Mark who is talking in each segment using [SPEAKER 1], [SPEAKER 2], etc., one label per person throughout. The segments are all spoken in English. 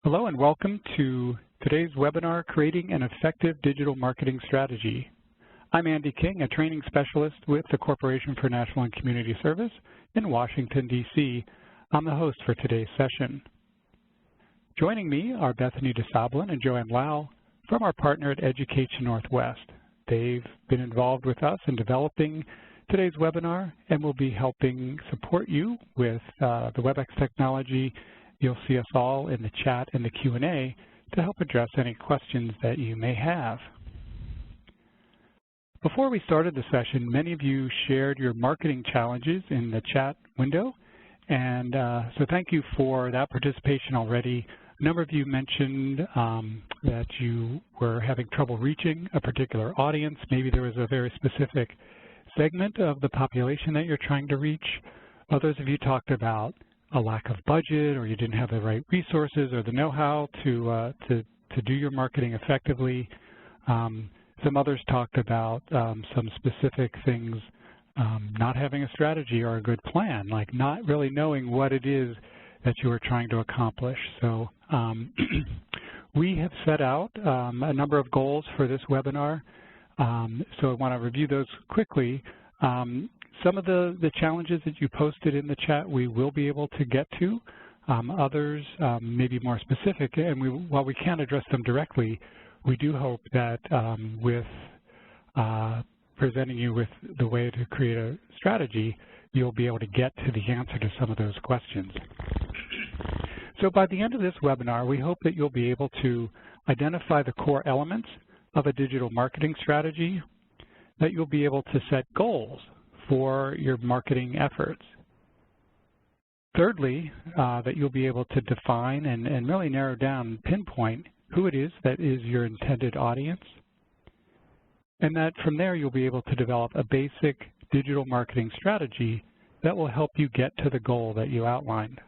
[SPEAKER 1] Hello and welcome to today's webinar, Creating an Effective Digital Marketing Strategy. I'm Andy King, a training specialist with the Corporation for National and Community Service in Washington, D.C. I'm the host for today's session. Joining me are Bethany DeSablin and Joanne Lau from our partner at Education Northwest. They've been involved with us in developing today's webinar and will be helping support you with the WebEx technology. You'll see us all in the chat and the Q&A to help address any questions that you may have. Before we started the session, many of you shared your marketing challenges in the chat window, and so thank you for that participation already. A number of you mentioned that you were having trouble reaching a particular audience. Maybe there was a very specific segment of the population that you're trying to reach. Others of you talked about a lack of budget, or you didn't have the right resources or the know-how to do your marketing effectively. Some others talked about some specific things, not having a strategy or a good plan, like not really knowing what it is that you are trying to accomplish. So we have set out a number of goals for this webinar. So I want to review those quickly. Some of the challenges that you posted in the chat we will be able to get to. Others may be more specific, and while we can't address them directly, we do hope that with presenting you with the way to create a strategy, you'll be able to get to the answer to some of those questions. So by the end of this webinar, we hope that you'll be able to identify the core elements of a digital marketing strategy, that you'll be able to set goals for your marketing efforts. Thirdly, that you'll be able to define and really narrow down and pinpoint who it is that is your intended audience. And that from there you'll be able to develop a basic digital marketing strategy that will help you get to the goal that you outlined.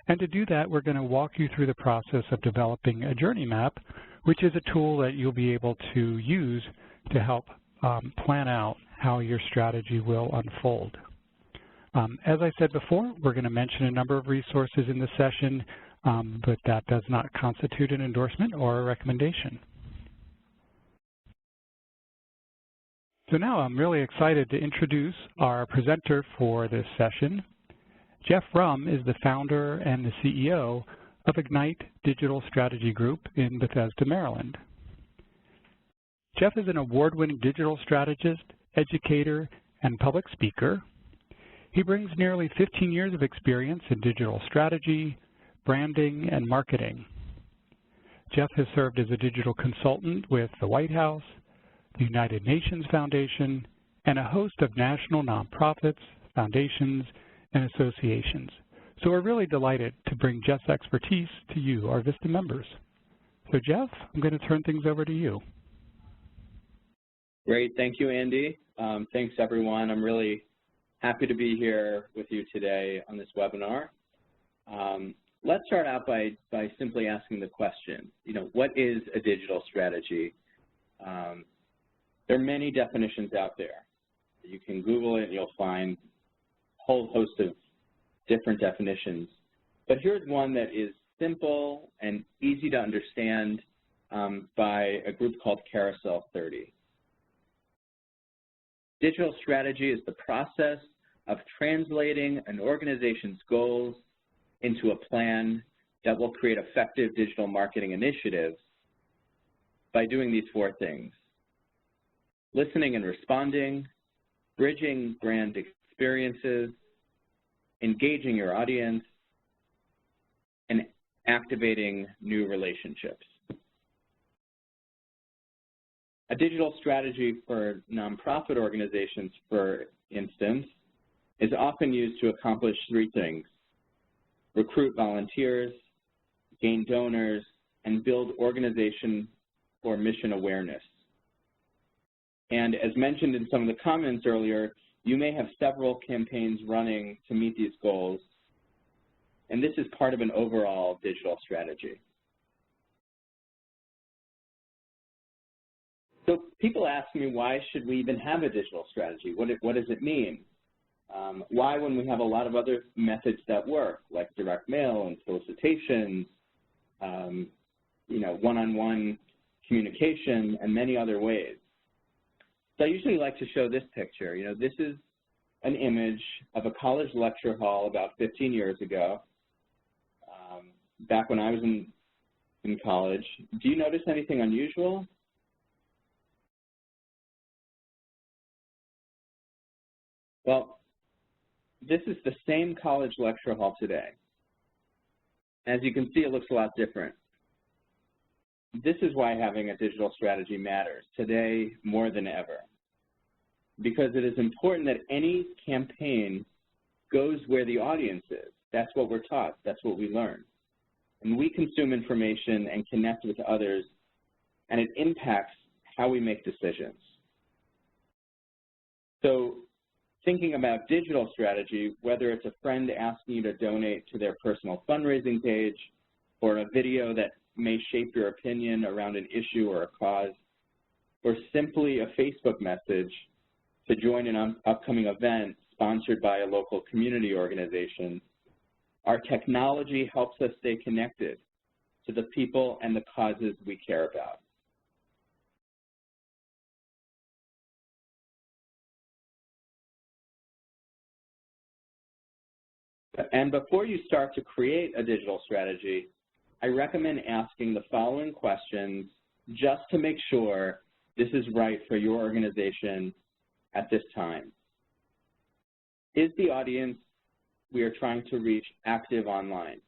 [SPEAKER 1] And to do that, we're going to walk you through the process of developing a journey map, which is a tool that you'll be able to use to help plan out how your strategy will unfold. As I said before, we're going to mention a number of resources in the session, but that does not constitute an endorsement or a recommendation. So now I'm really excited to introduce our presenter for this session. Jeff Rum is the founder and the CEO of Ignite Digital Strategy Group in Bethesda, Maryland. Jeff is an award-winning digital strategist, educator, and public speaker. He brings nearly 15 years of experience in digital strategy, branding, and marketing. Jeff has served as a digital consultant with the White House, the United Nations Foundation, and a host of national nonprofits, foundations, and associations. So we're really delighted to bring Jeff's expertise to you, our VISTA members. So Jeff, I'm going to turn things over to you.
[SPEAKER 2] Great, thank you, Andy. Thanks, everyone. I'm really happy to be here with you today on this webinar. Let's start out by simply asking the question, what is a digital strategy? There are many definitions out there. You can Google it and you'll find a whole host of different definitions. But here's one that is simple and easy to understand by a group called Carousel 30. Digital strategy is the process of translating an organization's goals into a plan that will create effective digital marketing initiatives by doing these four things: listening and responding, bridging brand experiences, engaging your audience, and activating new relationships. A digital strategy for nonprofit organizations, for instance, is often used to accomplish three things: recruit volunteers, gain donors, and build organization or mission awareness. And as mentioned in some of the comments earlier, you may have several campaigns running to meet these goals, and this is part of an overall digital strategy. So people ask me, why should we even have a digital strategy? What does it mean? Why, when we have a lot of other methods that work, like direct mail and solicitations, you know, one-on-one communication, and many other ways. So I usually like to show this picture. You know, this is an image of a college lecture hall about 15 years ago, back when I was in college. Do you notice anything unusual? Well, this is the same college lecture hall today. As you can see, it looks a lot different. This is why having a digital strategy matters today more than ever, because it is important that any campaign goes where the audience is. That's what we're taught. That's what we learn. And we consume information and connect with others, and it impacts how we make decisions. So thinking about digital strategy, whether it's a friend asking you to donate to their personal fundraising page, or a video that may shape your opinion around an issue or a cause, or simply a Facebook message to join an upcoming event sponsored by a local community organization, our technology helps us stay connected to the people and the causes we care about. And before you start to create a digital strategy, I recommend asking the following questions just to make sure this is right for your organization at this time. Is the audience we are trying to reach active online?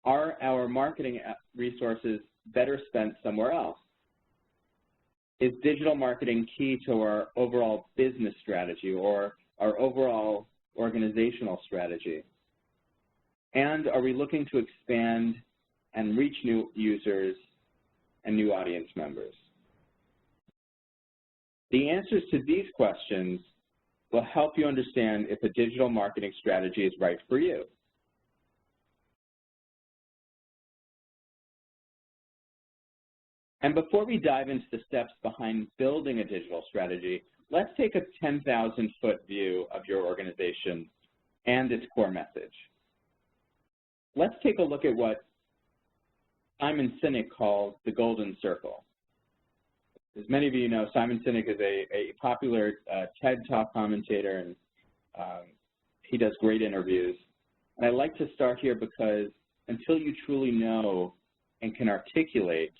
[SPEAKER 2] Are our marketing resources better spent somewhere else? Is digital marketing key to our overall business strategy or our overall organizational strategy? And are we looking to expand and reach new users and new audience members? The answers to these questions will help you understand if a digital marketing strategy is right for you. And before we dive into the steps behind building a digital strategy, let's take a 10,000-foot view of your organization and its core message. Let's take a look at what Simon Sinek calls the golden circle. As many of you know, Simon Sinek is a popular TED Talk commentator, and he does great interviews. And I like to start here because until you truly know and can articulate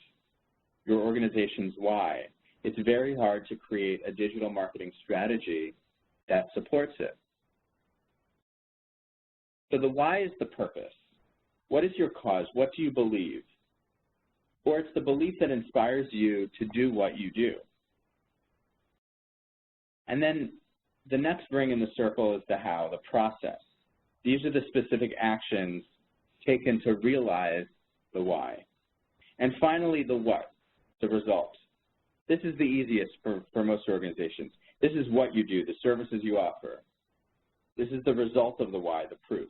[SPEAKER 2] your organization's why, it's very hard to create a digital marketing strategy that supports it. So the why is the purpose. What is your cause? What do you believe? Or it's the belief that inspires you to do what you do. And then the next ring in the circle is the how, the process. These are the specific actions taken to realize the why. And finally, the what, the result. This is the easiest for most organizations. This is what you do, the services you offer. This is the result of the why, the proof.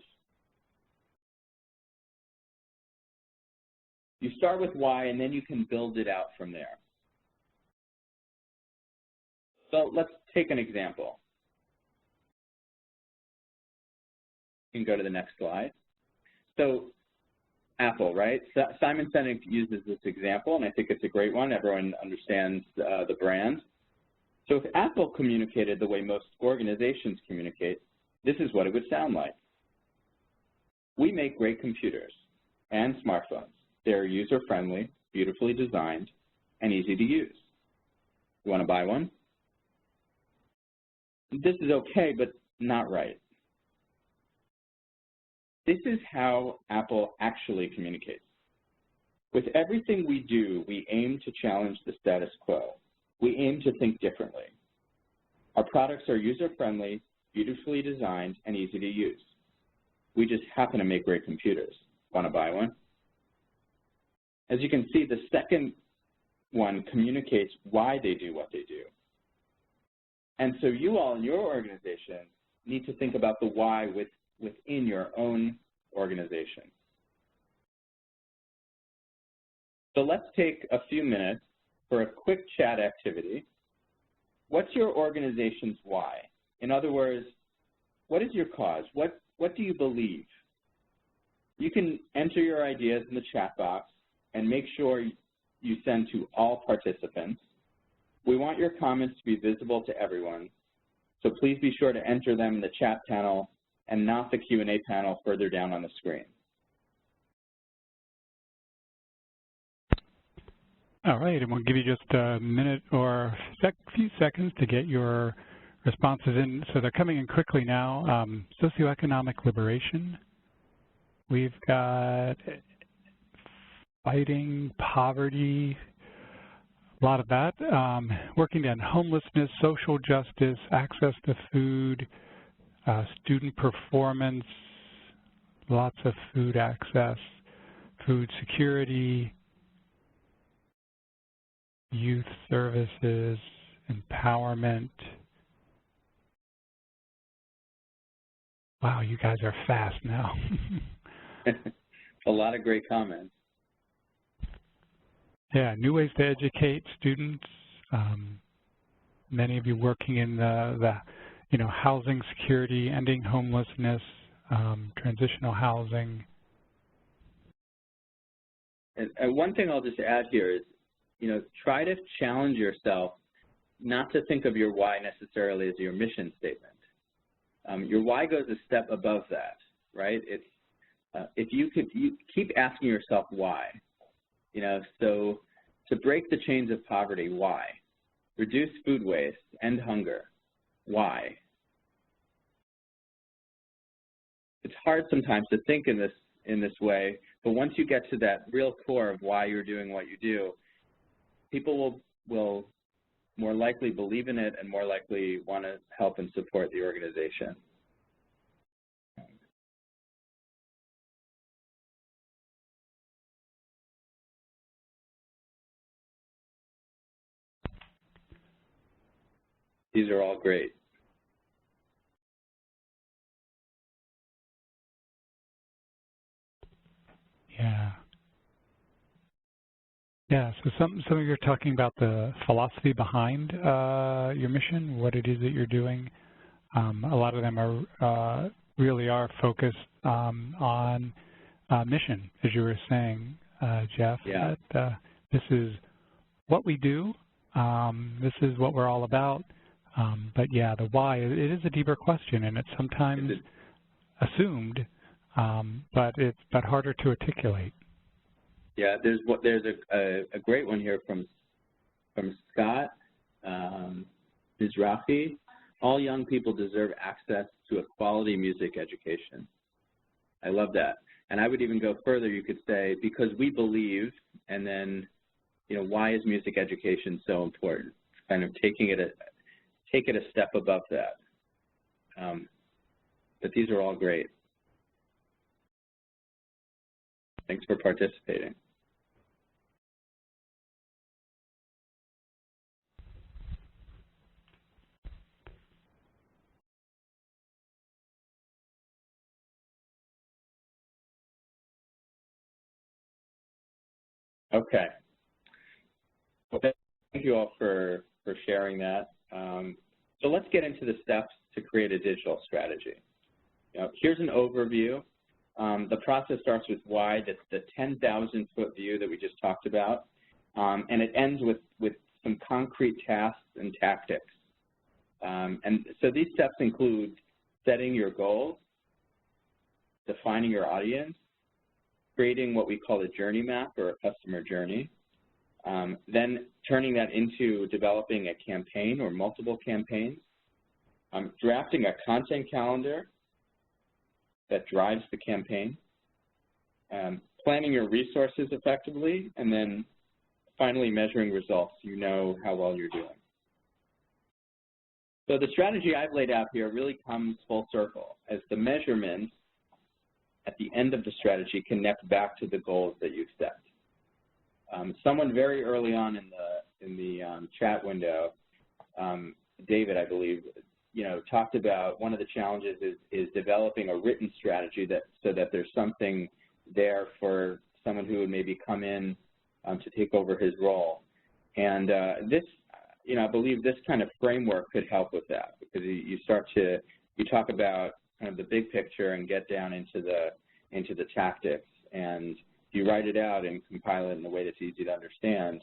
[SPEAKER 2] You start with why, and then you can build it out from there. So let's take an example. You can go to the next slide. So Apple, right? Simon Sinek uses this example, and I think it's a great one. Everyone understands the brand. So if Apple communicated the way most organizations communicate, this is what it would sound like. We make great computers and smartphones. They're user-friendly, beautifully designed, and easy to use. You want to buy one? This is okay, but not right. This is how Apple actually communicates. With everything we do, we aim to challenge the status quo. We aim to think differently. Our products are user-friendly, beautifully designed, and easy to use. We just happen to make great computers. Want to buy one? As you can see, the second one communicates why they do what they do. And so you all in your organization need to think about the why within your own organization. So let's take a few minutes for a quick chat activity. What's your organization's why? In other words, what is your cause? What do you believe? You can enter your ideas in the chat box and make sure you send to all participants. We want your comments to be visible to everyone, so please be sure to enter them in the chat panel and not the Q&A panel further down on the screen.
[SPEAKER 1] All right, and we'll give you just a minute or a few seconds to get your responses in. So they're coming in quickly now. Socioeconomic liberation. We've got fighting poverty, a lot of that. Working to end homelessness, social justice, access to food, student performance, lots of food access, food security, youth services, empowerment. Wow, you guys are fast now.
[SPEAKER 2] A lot of great comments.
[SPEAKER 1] Yeah, new ways to educate students. Many of you working in the housing security, ending homelessness, transitional housing.
[SPEAKER 2] And one thing I'll just add here is, try to challenge yourself not to think of your why necessarily as your mission statement. Your why goes a step above that, right? It's if you keep asking yourself why. So to break the chains of poverty, why? Reduce food waste, end hunger, why? It's hard sometimes to think in this way, but once you get to that real core of why you're doing what you do, people will more likely believe in it and more likely want to help and support the organization. These are all great.
[SPEAKER 1] Yeah, so some of you are talking about the philosophy behind your mission, what it is that you're doing. A lot of them are really are focused on mission, as you were saying, Jeff.
[SPEAKER 2] Yeah.
[SPEAKER 1] That, this is what we do. This is what we're all about. But yeah, the why, it is a deeper question, and it's sometimes assumed, but harder to articulate.
[SPEAKER 2] Yeah, there's a great one here from Scott Mizrahi. All young people deserve access to a quality music education. I love that. And I would even go further. You could say, because we believe, and then, why is music education so important? Kind of take it a step above that. But these are all great. Thanks for participating. Okay. Well, thank you all for sharing that. So let's get into the steps to create a digital strategy. Here's an overview. The process starts with why, that's the 10,000-foot view that we just talked about, and it ends with some concrete tasks and tactics. And so these steps include setting your goals, defining your audience, creating what we call a journey map or a customer journey, then turning that into developing a campaign or multiple campaigns, drafting a content calendar that drives the campaign, planning your resources effectively, and then finally measuring results. You know how well you're doing. So the strategy I've laid out here really comes full circle, as the measurements at the end of the strategy connect back to the goals that you've set. Someone very early on in the chat window, David, I believe, talked about one of the challenges is developing a written strategy so that there's something there for someone who would maybe come in to take over his role. And I believe this kind of framework could help with that, because you talk about kind of the big picture and get down into into the tactics. And if you write it out and compile it in a way that's easy to understand,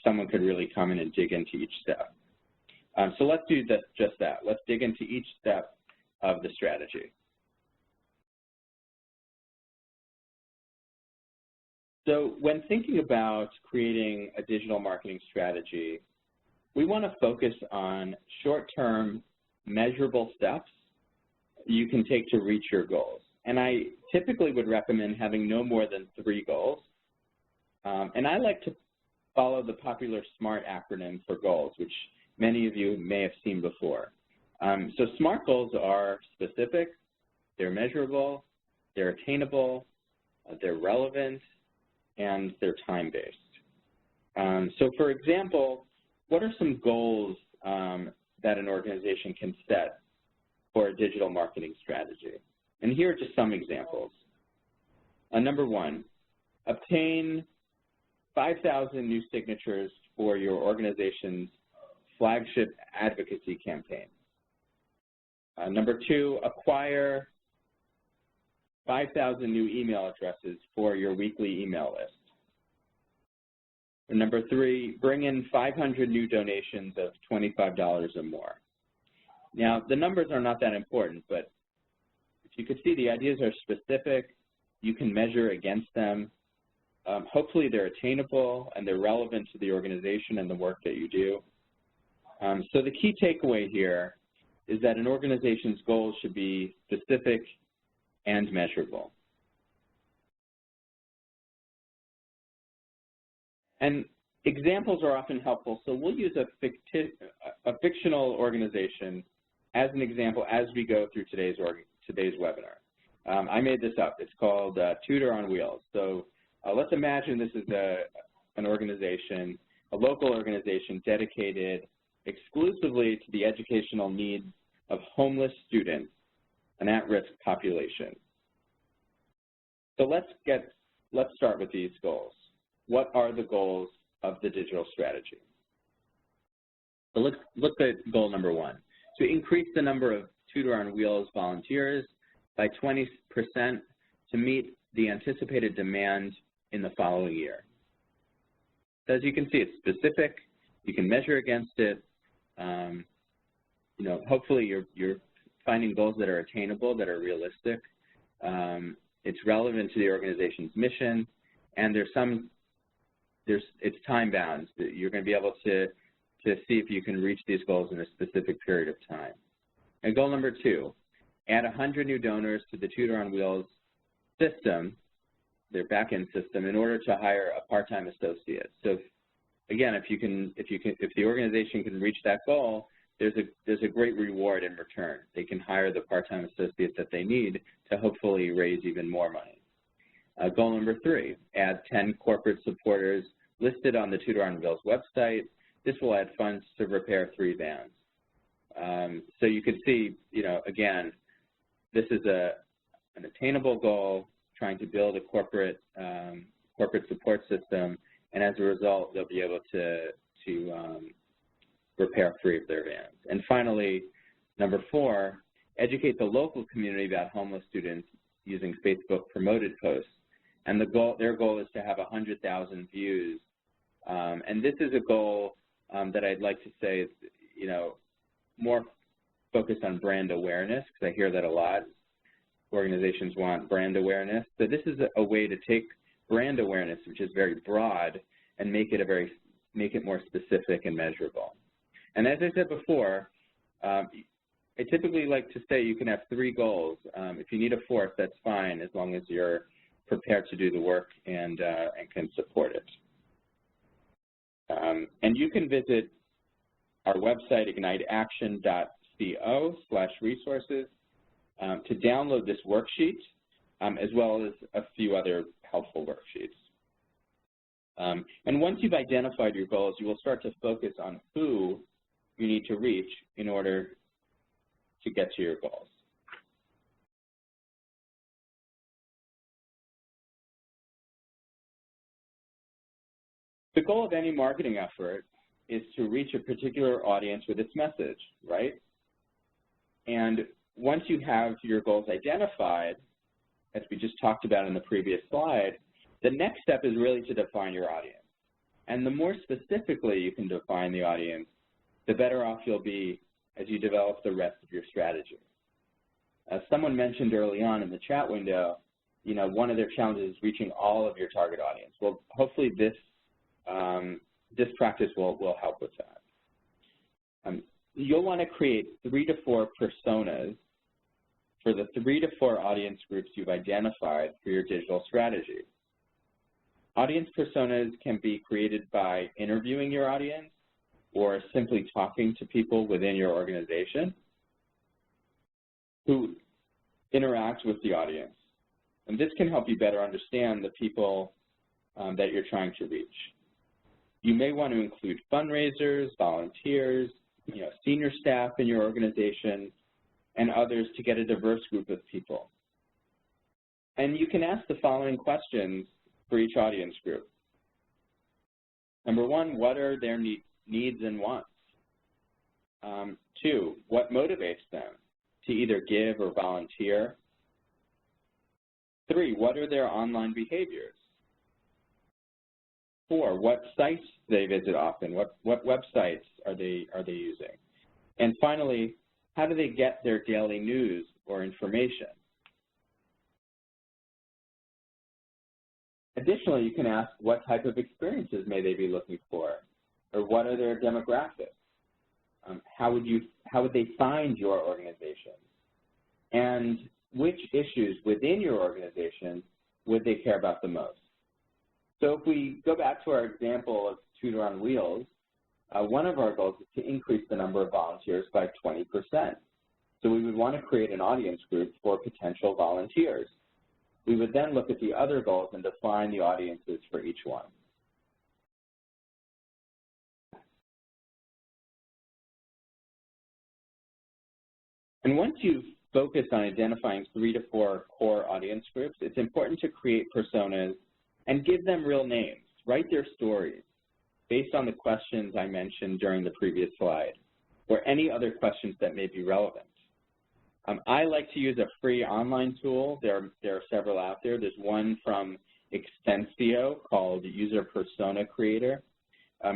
[SPEAKER 2] someone could really come in and dig into each step. So let's do just that. Let's dig into each step of the strategy. So when thinking about creating a digital marketing strategy, we want to focus on short-term, measurable steps you can take to reach your goals. And I typically would recommend having no more than 3 goals. And I like to follow the popular SMART acronym for goals, which many of you may have seen before. So SMART goals are specific, they're measurable, they're attainable, they're relevant, and they're time-based. So for example, what are some goals that an organization can set for a digital marketing strategy? And here are just some examples. Number 1, obtain 5,000 new signatures for your organization's flagship advocacy campaign. Number 2, acquire 5,000 new email addresses for your weekly email list. And number 3, bring in 500 new donations of $25 or more. Now, the numbers are not that important, but if you could see, the ideas are specific. You can measure against them. Hopefully, they're attainable and they're relevant to the organization and the work that you do. So the key takeaway here is that an organization's goals should be specific and measurable. And examples are often helpful, so we'll use a fictional organization as an example as we go through today's webinar. I made this up. It's called Tutor on Wheels. So let's imagine this is an organization, a local organization dedicated exclusively to the educational needs of homeless students, an at-risk population. So let's start with these goals. What are the goals of the digital strategy? So let's look at goal number 1, to increase the number of Tutor on Wheels volunteers by 20% to meet the anticipated demand in the following year. So as you can see, it's specific. You can measure against it. Hopefully you're finding goals that are attainable, that are realistic. It's relevant to the organization's mission, and it's time bound. You're going to be able to see if you can reach these goals in a specific period of time. And goal number 2, add 100 new donors to the Tutor on Wheels system, their back-end system, in order to hire a part-time associate. So again, if the organization can reach that goal, there's a great reward in return. They can hire the part-time associate that they need to hopefully raise even more money. Goal number 3, add 10 corporate supporters listed on the Tutor on Wheels website. This will add funds to repair 3 vans. So you can see, again, this is an attainable goal, trying to build a corporate support system, and as a result, they'll be able to repair 3 of their vans. And finally, number 4, educate the local community about homeless students using Facebook promoted posts. And their goal is to have 100,000 views. And this is a goal that I'd like to say is, more focused on brand awareness, because I hear that a lot. Organizations want brand awareness. So this is a way to take brand awareness, which is very broad, and make it more specific and measurable. And as I said before, I typically like to say you can have 3 goals. If you need a 4th, that's fine, as long as you're prepared to do the work and can support it. And you can visit our website, igniteaction.co/resources, to download this worksheet, as well as a few other helpful worksheets. And once you've identified your goals, you will start to focus on who you need to reach in order to get to your goals. The goal of any marketing effort is to reach a particular audience with its message, right? And once you have your goals identified, as we just talked about in the previous slide, the next step is really to define your audience. And the more specifically you can define the audience, the better off you'll be as you develop the rest of your strategy. As someone mentioned early on in the chat window, one of their challenges is reaching all of your target audience. Well, hopefully this practice will help with that. You'll want to create 3 to 4 personas for the 3 to 4 audience groups you've identified for your digital strategy. Audience personas can be created by interviewing your audience or simply talking to people within your organization who interact with the audience. And this can help you better understand the people that you're trying to reach. You may want to include fundraisers, volunteers, senior staff in your organization, and others to get a diverse group of people. And you can ask the following questions for each audience group. Number 1, what are their needs and wants? 2, what motivates them to either give or volunteer? 3, what are their online behaviors? 4, what sites do they visit often? What websites are they using? And finally, how do they get their daily news or information? Additionally, you can ask what type of experiences may they be looking for, or what are their demographics? How would they find your organization? And which issues within your organization would they care about the most? So if we go back to our example of Tutor on Wheels, one of our goals is to increase the number of volunteers by 20%. So we would want to create an audience group for potential volunteers. We would then look at the other goals and define the audiences for each one. And once you've focused on identifying 3 to 4 core audience groups, it's important to create personas and give them real names. Write their stories based on the questions I mentioned during the previous slide, or any other questions that may be relevant. I like to use a free online tool. There are several out there. There's one from Extensio called User Persona Creator.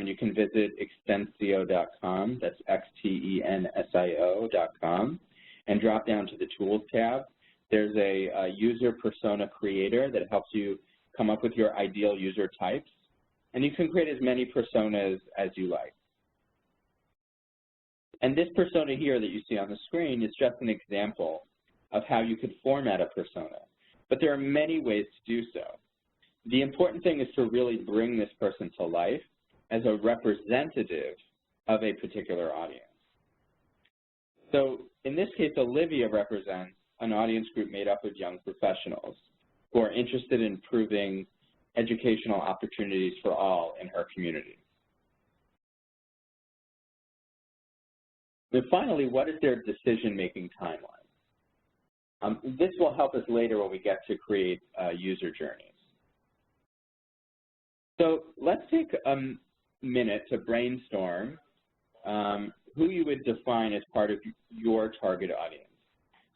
[SPEAKER 2] You can visit extensio.com, that's Xtensio.com, and drop down to the Tools tab. There's a User Persona Creator that helps you come up with your ideal user types, and you can create as many personas as you like. And this persona here that you see on the screen is just an example of how you could format a persona. But there are many ways to do so. The important thing is to really bring this person to life as a representative of a particular audience. So in this case, Olivia represents an audience group made up of young professionals who are interested in improving educational opportunities for all in her community. And finally, what is their decision-making timeline? This will help us later when we get to create user journeys. So let's take a minute to brainstorm who you would define as part of your target audience.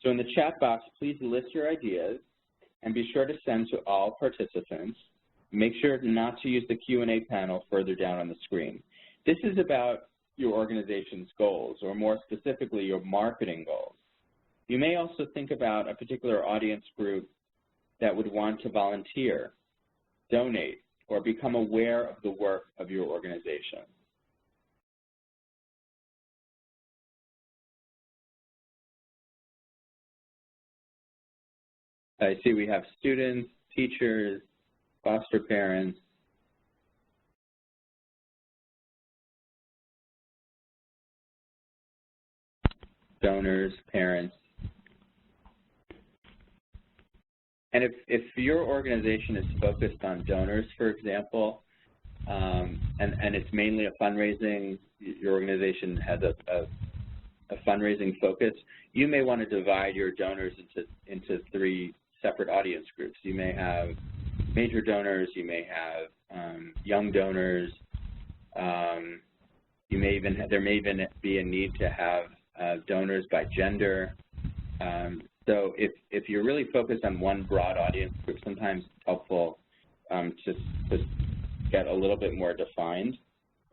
[SPEAKER 2] So in the chat box, please list your ideas and be sure to send to all participants. Make sure not to use the Q&A panel further down on the screen. This is about your organization's goals, or more specifically, your marketing goals. You may also think about a particular audience group that would want to volunteer, donate, or become aware of the work of your organization. I see we have students, teachers, foster parents, donors, parents. And if your organization is focused on donors, for example, and it's mainly a fundraising, your organization has a fundraising focus, you may want to divide your donors into 3 separate audience groups. You may have major donors, you may have young donors, there may even be a need to have donors by gender. So if you're really focused on one broad audience group, sometimes it's helpful to get a little bit more defined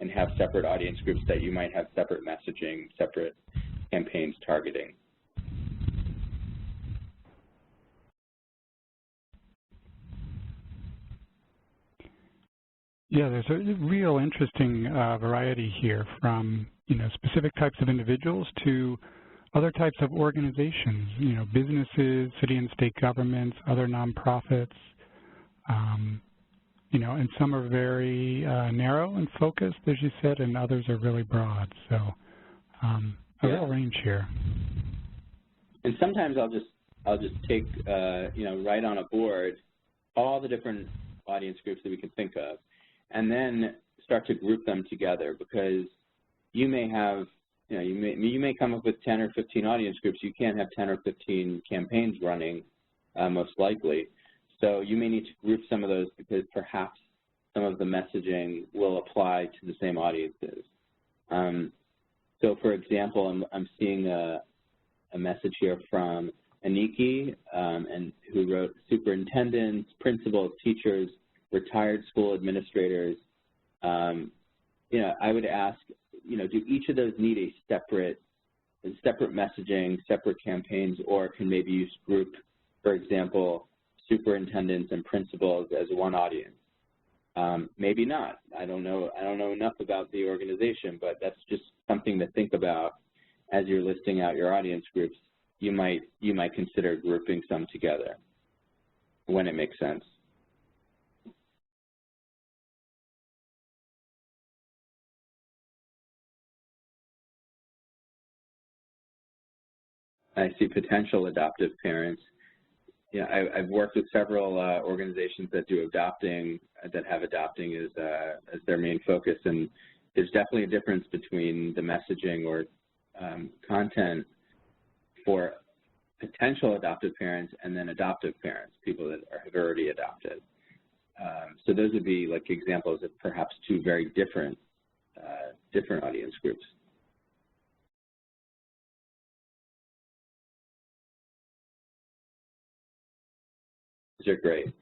[SPEAKER 2] and have separate audience groups that you might have separate messaging, separate campaigns targeting.
[SPEAKER 1] Yeah, there's a real interesting variety here from, specific types of individuals to other types of organizations, businesses, city and state governments, other nonprofits, and some are very narrow and focused, as you said, and others are really broad. So a real range here.
[SPEAKER 2] And sometimes I'll just take, write on a board all the different audience groups that we can think of, and then start to group them together, because you may have, you may come up with 10 or 15 audience groups. You can't have 10 or 15 campaigns running, most likely. So you may need to group some of those, because perhaps some of the messaging will apply to the same audiences. So, for example, I'm seeing a message here from Aniki, and who wrote superintendents, principals, teachers, retired school administrators. I would ask, do each of those need a separate messaging, separate campaigns, or can maybe you group, for example, superintendents and principals as one audience? Maybe not. I don't know enough about the organization, but that's just something to think about as you're listing out your audience groups. You might consider grouping some together when it makes sense. I see potential adoptive parents. I've worked with several organizations that do adopting, that have adopting as their main focus, and there's definitely a difference between the messaging or content for potential adoptive parents and then adoptive parents, people that have already adopted. So those would be like examples of perhaps two very different audience groups. These are great.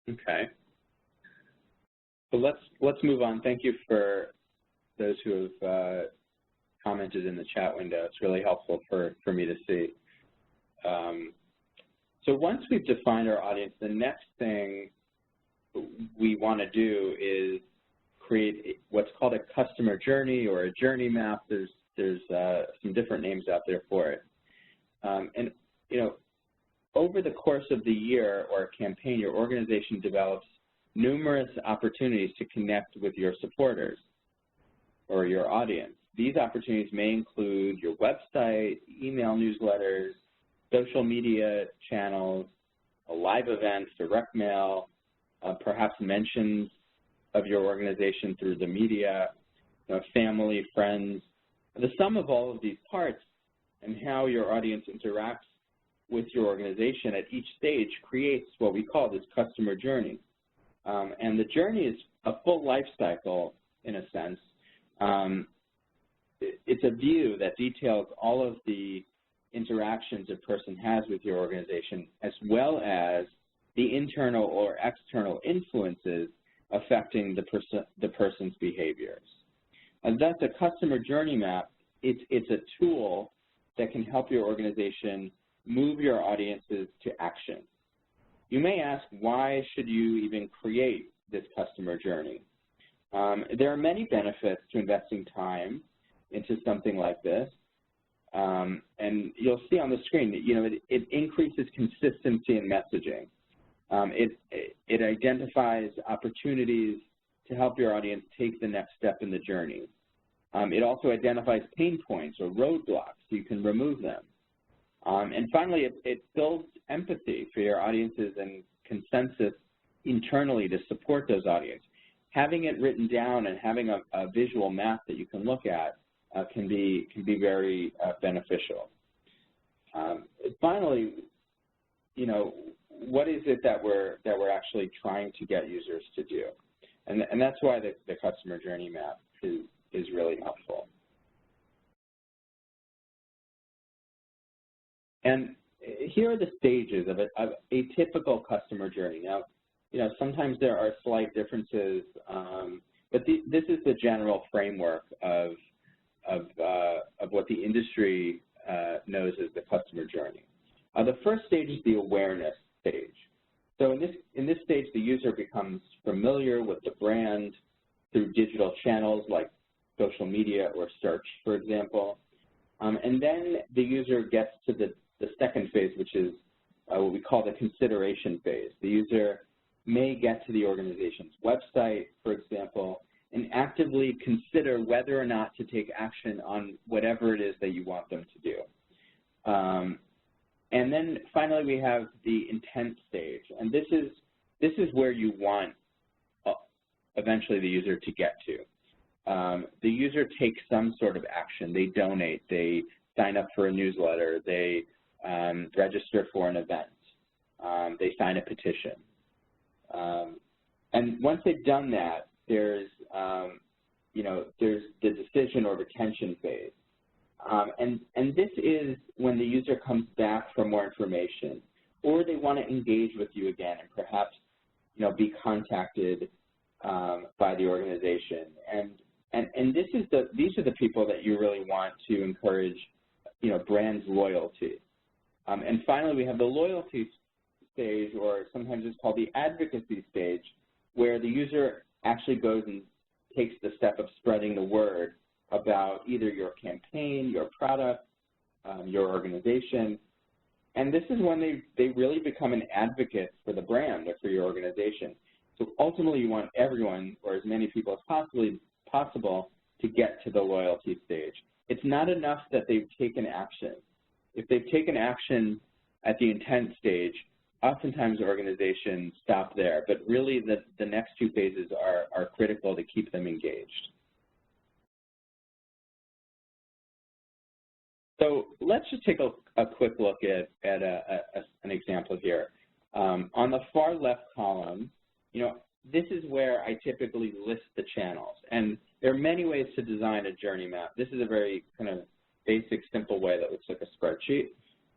[SPEAKER 2] Okay. So let's move on. Thank you for those who have commented in the chat window. It's really helpful for me to see. So once we've defined our audience, the next thing we want to do is create what's called a customer journey or a journey map. There's some different names out there for it. And over the course of the year or a campaign, your organization develops numerous opportunities to connect with your supporters or your audience. These opportunities may include your website, email newsletters, social media channels, live events, direct mail, perhaps mentions of your organization through the media, family, friends. The sum of all of these parts and how your audience interacts with your organization at each stage creates what we call this customer journey. And the journey is a full life cycle, in a sense. It's a view that details all of the interactions a person has with your organization, as well as the internal or external influences affecting the person's behaviors. And thus, a customer journey map, it's a tool that can help your organization move your audiences to action. You may ask, why should you even create this customer journey? There are many benefits to investing time into something like this. And you'll see on the screen that, it increases consistency in messaging. It identifies opportunities to help your audience take the next step in the journey. It also identifies pain points or roadblocks, so you can remove them. And finally, it builds empathy for your audiences and consensus internally to support those audiences. having it written down and having a visual map that you can look at can be very beneficial. Finally, what is it that we're actually trying to get users to do? And that's why the customer journey map is really helpful. And here are the stages of a typical customer journey. Now, sometimes there are slight differences, but this is the general framework of what the industry knows as the customer journey. The first stage is the awareness stage. So in this stage, the user becomes familiar with the brand through digital channels like social media or search, for example. And then the user gets to the second phase, which is what we call the consideration phase. The user may get to the organization's website, for example, and actively consider whether or not to take action on whatever it is that you want them to do. And then finally, we have the intent stage, and this is where you want eventually the user to get to. The user takes some sort of action. They donate. They sign up for a newsletter. They register for an event. They sign a petition. And once they've done that, there's the decision or retention phase. And this is when the user comes back for more information, or they want to engage with you again and perhaps, be contacted by the organization. And these are the people that you really want to encourage, brand loyalty. And finally, we have the loyalty stage, or sometimes it's called the advocacy stage, where the user actually goes and takes the step of spreading the word about either your campaign, your product, your organization. And this is when they really become an advocate for the brand or for your organization. So ultimately, you want everyone, or as many people as possible, to get to the loyalty stage. It's not enough that they've taken action. If they've taken action at the intent stage, oftentimes organizations stop there, but really the next two phases are critical to keep them engaged. So let's just take a quick look at an example here. On the far left column, this is where I typically list the channels. And there are many ways to design a journey map. This is a very kind of basic, simple way that looks like a spreadsheet.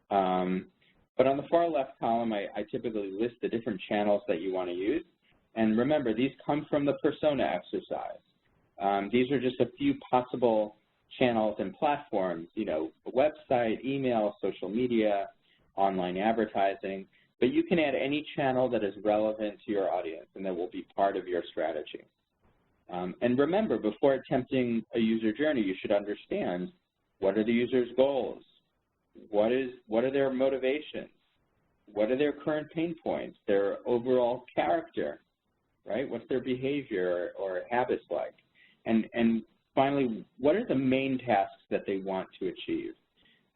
[SPEAKER 2] But on the far left column, I typically list the different channels that you want to use. And remember, these come from the persona exercise. These are just a few possible channels and platforms, a website, email, social media, online advertising. But you can add any channel that is relevant to your audience and that will be part of your strategy. And remember, before attempting a user journey, you should understand what are the user's goals, what are their motivations, what are their current pain points, their overall character, right? What's their behavior or habits like? And finally, what are the main tasks that they want to achieve?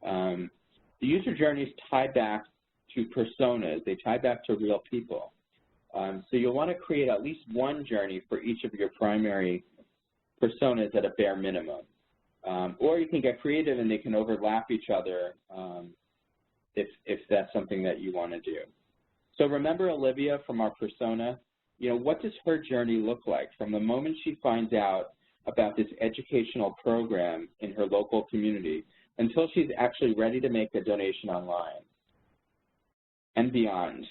[SPEAKER 2] The user journeys tie back to personas. They tie back to real people. So you'll want to create at least one journey for each of your primary personas at a bare minimum. Or you can get creative and they can overlap each other if that's something that you want to do. So remember Olivia from our persona? What does her journey look like from the moment she finds out about this educational program in her local community until she's actually ready to make a donation online and beyond?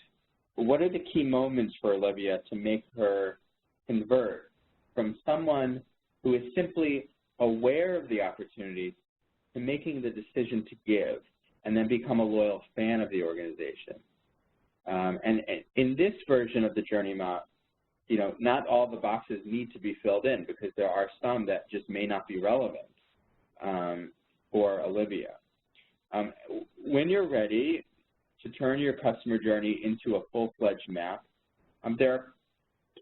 [SPEAKER 2] What are the key moments for Olivia to make her convert from someone who is simply aware of the opportunities to making the decision to give and then become a loyal fan of the organization? And in this version of the journey map, not all the boxes need to be filled in because there are some that just may not be relevant for Olivia. When you're ready to turn your customer journey into a full-fledged map, there are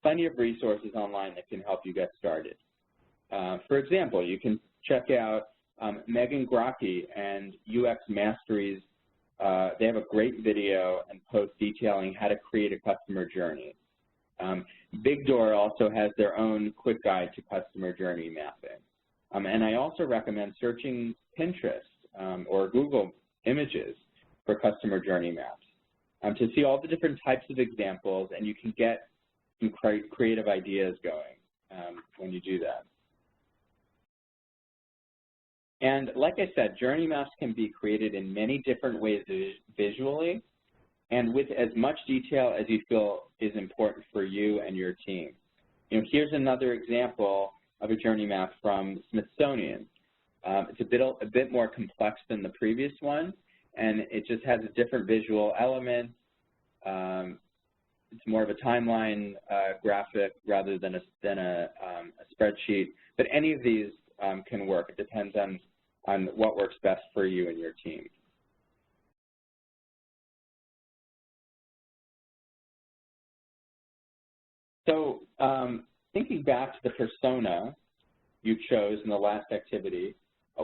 [SPEAKER 2] plenty of resources online that can help you get started. For example, you can check out Megan Grocke and UX Mastery's. They have a great video and post detailing how to create a customer journey. Big Door also has their own quick guide to customer journey mapping. And I also recommend searching Pinterest or Google Images for customer journey maps to see all the different types of examples, and you can get some creative ideas going when you do that. And like I said, journey maps can be created in many different ways visually and with as much detail as you feel is important for you and your team. Here's another example of a journey map from Smithsonian. It's a bit more complex than the previous one, and it just has a different visual element. It's more of a timeline graphic rather than a spreadsheet. But any of these can work. It depends on what works best for you and your team. So thinking back to the persona you chose in the last activity,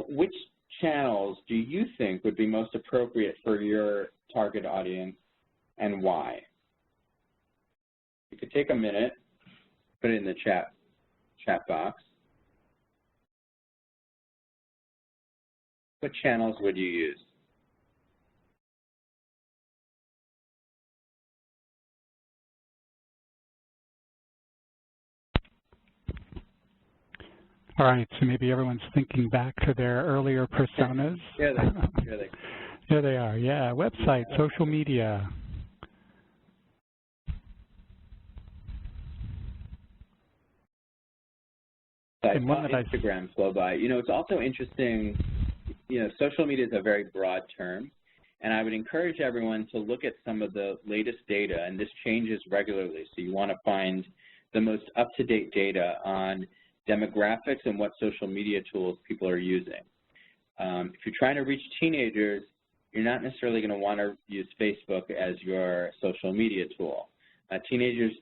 [SPEAKER 2] which channels do you think would be most appropriate for your target audience and why? You could take a minute, put it in the chat box. What channels would you use?
[SPEAKER 1] All right, so maybe everyone's thinking back to their earlier personas.
[SPEAKER 2] Here
[SPEAKER 1] they are, yeah. Website, social media.
[SPEAKER 2] And one that Instagram flow by. It's also interesting, social media is a very broad term, and I would encourage everyone to look at some of the latest data, and this changes regularly, so you want to find the most up-to-date data on demographics and what social media tools people are using. If you're trying to reach teenagers, you're not necessarily going to want to use Facebook as your social media tool. Teenagers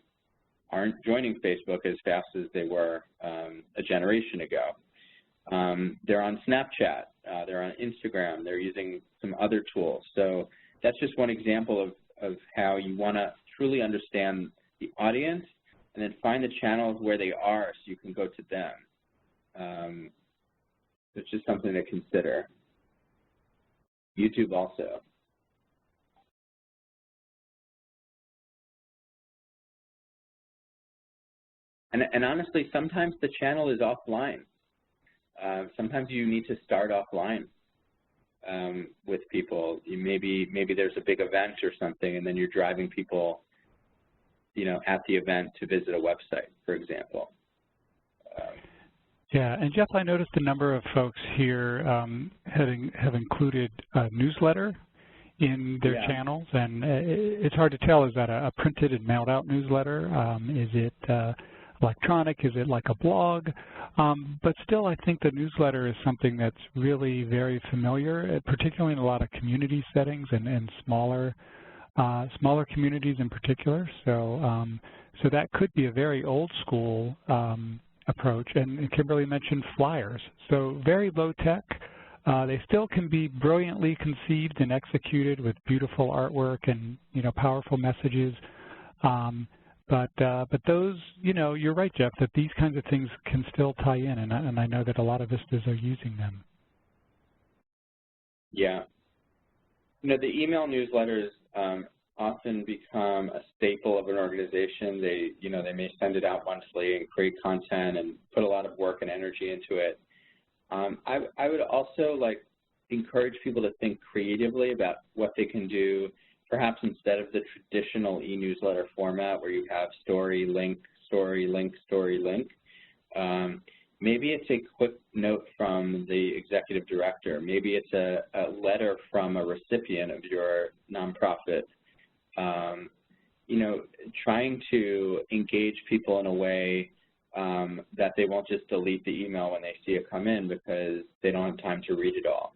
[SPEAKER 2] aren't joining Facebook as fast as they were a generation ago. They're on Snapchat, they're on Instagram, they're using some other tools. So that's just one example of how you want to truly understand the audience and then find the channels where they are so you can go to them. It's just something to consider. YouTube also. And honestly, sometimes the channel is offline. Sometimes you need to start offline with people. Maybe there's a big event or something, and then you're driving people, at the event to visit a website, for example.
[SPEAKER 1] Yeah, and Jeff, I noticed a number of folks here have included a newsletter in their channels, and it's hard to tell. Is that a printed and mailed out newsletter? Is it electronic? Is it like a blog? But still, I think the newsletter is something that's really very familiar, particularly in a lot of community settings and smaller communities in particular. So, so that could be a very old school approach. And Kimberly mentioned flyers. So very low tech. They still can be brilliantly conceived and executed with beautiful artwork and powerful messages. But those, you're right, Jeff, that these kinds of things can still tie in, and I know that a lot of vistas are using them.
[SPEAKER 2] Yeah. The email newsletters often become a staple of an organization. They may send it out monthly and create content and put a lot of work and energy into it. I would also encourage people to think creatively about what they can do. Perhaps instead of the traditional e-newsletter format where you have story, link, story, link, story, link, maybe it's a quick note from the executive director. Maybe it's a letter from a recipient of your nonprofit. Trying to engage people in a way that they won't just delete the email when they see it come in because they don't have time to read it all.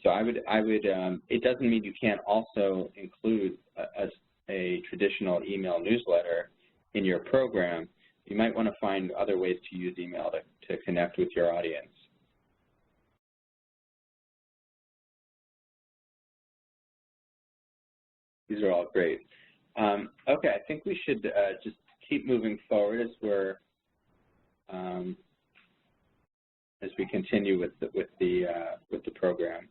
[SPEAKER 2] So I would. It doesn't mean you can't also include a traditional email newsletter in your program. You might want to find other ways to use email to connect with your audience. These are all great. Okay, I think we should just keep moving forward as we continue with the program.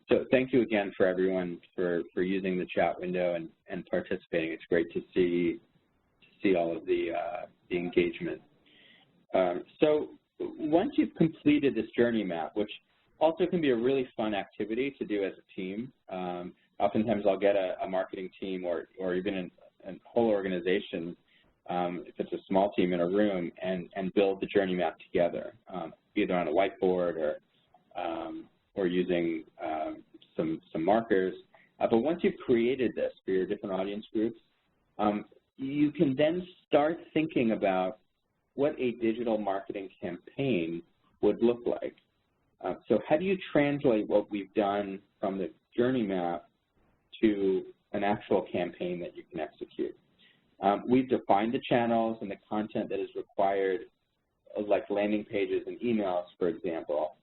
[SPEAKER 2] So thank you again for everyone for using the chat window and participating. It's great to see all of the engagement. So once you've completed this journey map, which also can be a really fun activity to do as a team. Oftentimes I'll get a marketing team or even a whole organization, if it's a small team in a room, and build the journey map together, either on a whiteboard or using some markers. But once you've created this for your different audience groups, you can then start thinking about what a digital marketing campaign would look like. So how do you translate what we've done from the journey map to an actual campaign that you can execute? We've defined the channels and the content that is required, like landing pages and emails, for example.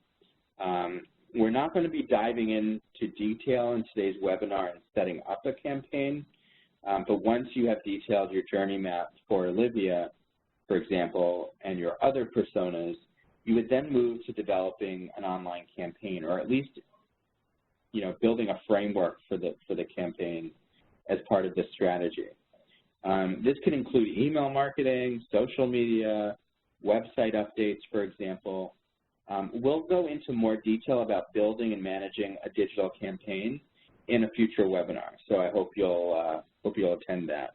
[SPEAKER 2] We're not going to be diving into detail in today's webinar and setting up a campaign, but once you have detailed your journey map for Olivia, for example, and your other personas, you would then move to developing an online campaign, or at least, building a framework for the campaign as part of this strategy. This could include email marketing, social media, website updates, for example. We'll go into more detail about building and managing a digital campaign in a future webinar, so I hope you'll attend that.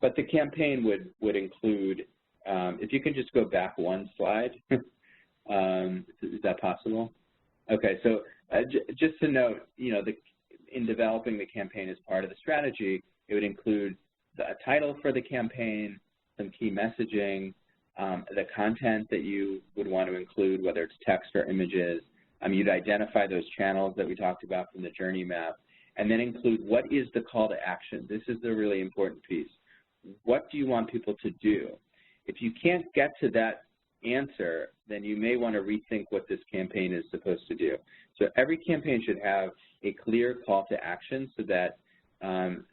[SPEAKER 2] But the campaign would include, if you can just go back one slide, is that possible? Okay, so just to note, in developing the campaign as part of the strategy, it would include a title for the campaign, some key messaging, the content that you would want to include, whether it's text or images. You'd identify those channels that we talked about from the journey map, and then include what is the call to action. This is the really important piece. What do you want people to do? If you can't get to that answer, then you may want to rethink what this campaign is supposed to do. So every campaign should have a clear call to action so that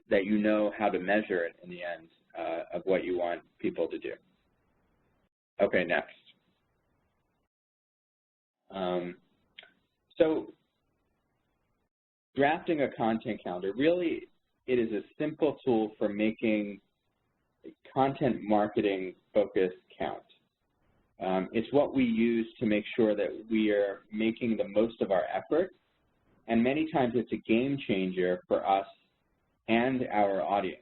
[SPEAKER 2] that you know how to measure it in the end of what you want people to do. Okay, next. So drafting a content calendar, really it is a simple tool for making content marketing focus count. It's what we use to make sure that we are making the most of our effort, and many times it's a game changer for us and our audience.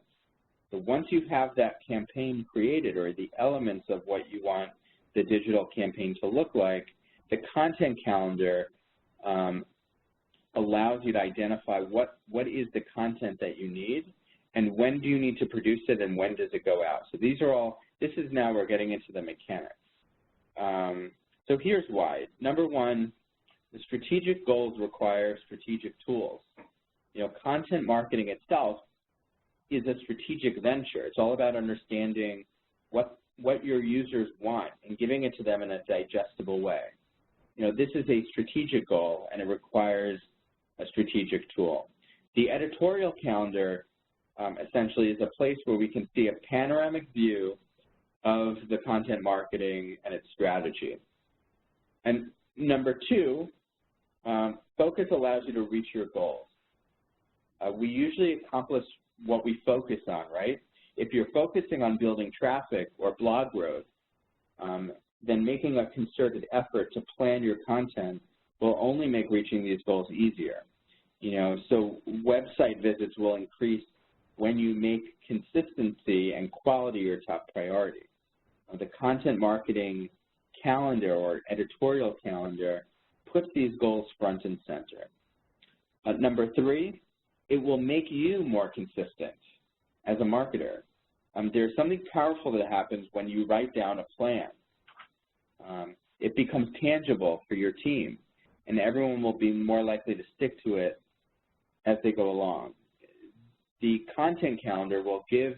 [SPEAKER 2] So once you have that campaign created, or the elements of what you want the digital campaign to look like, the content calendar allows you to identify what is the content that you need, and when do you need to produce it, and when does it go out. So these are all, this is now we're getting into the mechanics. So here's why. Number one, the strategic goals require strategic tools. Content marketing itself is a strategic venture. It's all about understanding what your users want and giving it to them in a digestible way. This is a strategic goal, and it requires a strategic tool. The editorial calendar essentially is a place where we can see a panoramic view of the content marketing and its strategy. And number two, focus allows you to reach your goals. We usually accomplish what we focus on, right? If you're focusing on building traffic or blog growth, then making a concerted effort to plan your content will only make reaching these goals easier. So website visits will increase when you make consistency and quality your top priority. The content marketing calendar or editorial calendar puts these goals front and center. Number three, it will make you more consistent as a marketer. There's something powerful that happens when you write down a plan. It becomes tangible for your team, and everyone will be more likely to stick to it as they go along. The content calendar will give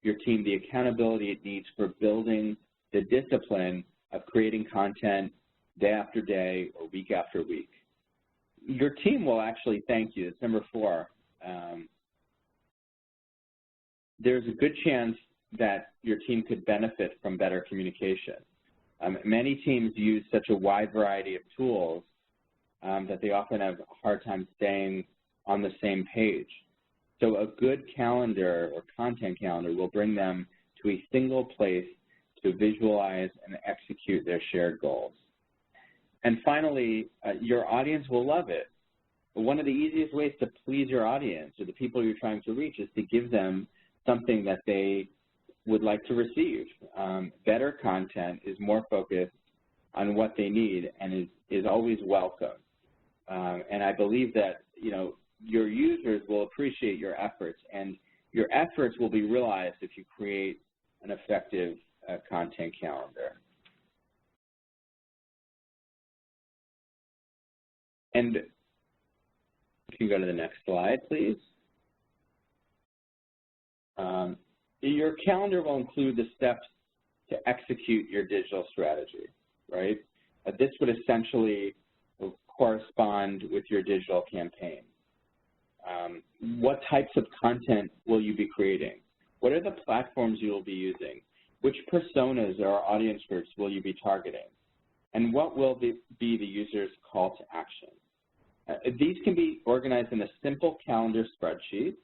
[SPEAKER 2] your team the accountability it needs for building the discipline of creating content day after day or week after week. Your team will actually thank you. It's number four. there's a good chance that your team could benefit from better communication. Many teams use such a wide variety of tools that they often have a hard time staying on the same page. So a good calendar or content calendar will bring them to a single place to visualize and execute their shared goals. And finally, your audience will love it. One of the easiest ways to please your audience or the people you're trying to reach is to give them something that they would like to receive. Better content is more focused on what they need and is always welcome. And I believe that, your users will appreciate your efforts, and your efforts will be realized if you create an effective content calendar. And you can go to the next slide, please. Your calendar will include the steps to execute your digital strategy, right? This would essentially correspond with your digital campaign. What types of content will you be creating? What are the platforms you will be using? Which personas or audience groups will you be targeting? And what will be the user's call to action? These can be organized in a simple calendar spreadsheet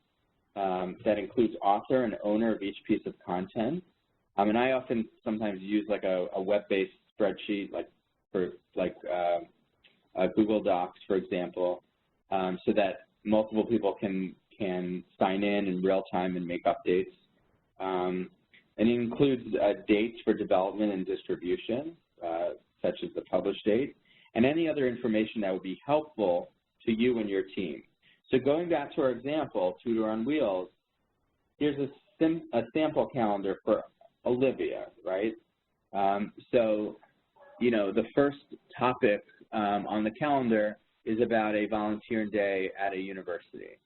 [SPEAKER 2] that includes author and owner of each piece of content. And I often sometimes use like a web-based spreadsheet for Google Docs, for example, so that multiple people can sign in real time and make updates. And it includes dates for development and distribution, such as the publish date, and any other information that would be helpful to you and your team. So going back to our example, Tutor on Wheels, here's a sample calendar for Olivia, right? So, the first topic on the calendar is about a volunteer day at a university.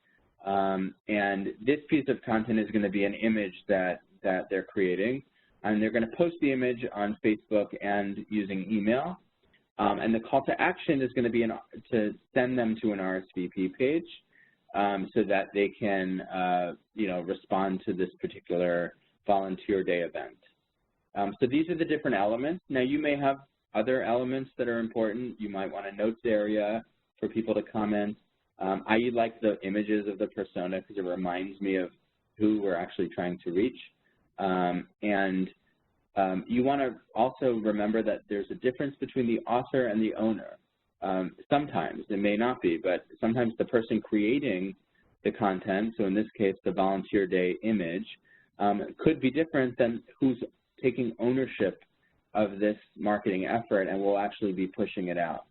[SPEAKER 2] And this piece of content is going to be an image that they're creating, and they're going to post the image on Facebook and using email. And the call to action is going to be to send them to an RSVP page so that they can, respond to this particular volunteer day event. So these are the different elements. Now, you may have other elements that are important. You might want a notes area for people to comment. I like the images of the persona because it reminds me of who we're actually trying to reach. You want to also remember that there's a difference between the author and the owner. Sometimes, it may not be, but sometimes the person creating the content, so in this case the volunteer day image, could be different than who's taking ownership of this marketing effort and will actually be pushing it out.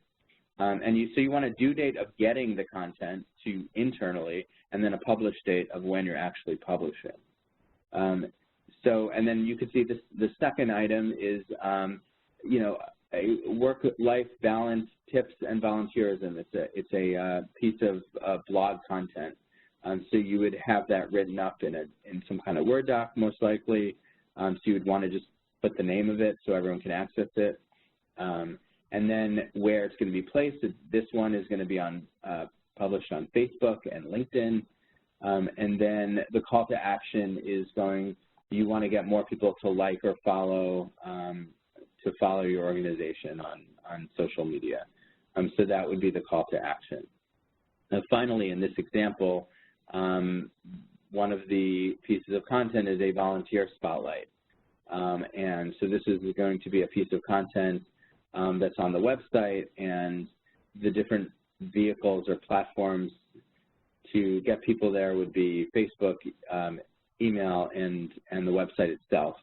[SPEAKER 2] So you want a due date of getting the content to internally, and then a publish date of when you're actually publishing. And then you can see this, the second item is, a work-life balance tips and volunteerism. It's a piece of blog content. So you would have that written up in some kind of Word doc, most likely. So you would want to just put the name of it so everyone can access it. And then where it's going to be placed, this one is going to be published on Facebook and LinkedIn. And then the call to action is you want to get more people to like or follow your organization on social media. So that would be the call to action. Now, finally, in this example, one of the pieces of content is a volunteer spotlight. And so this is going to be a piece of content that's on the website, and the different vehicles or platforms to get people there would be Facebook, email, and the website itself.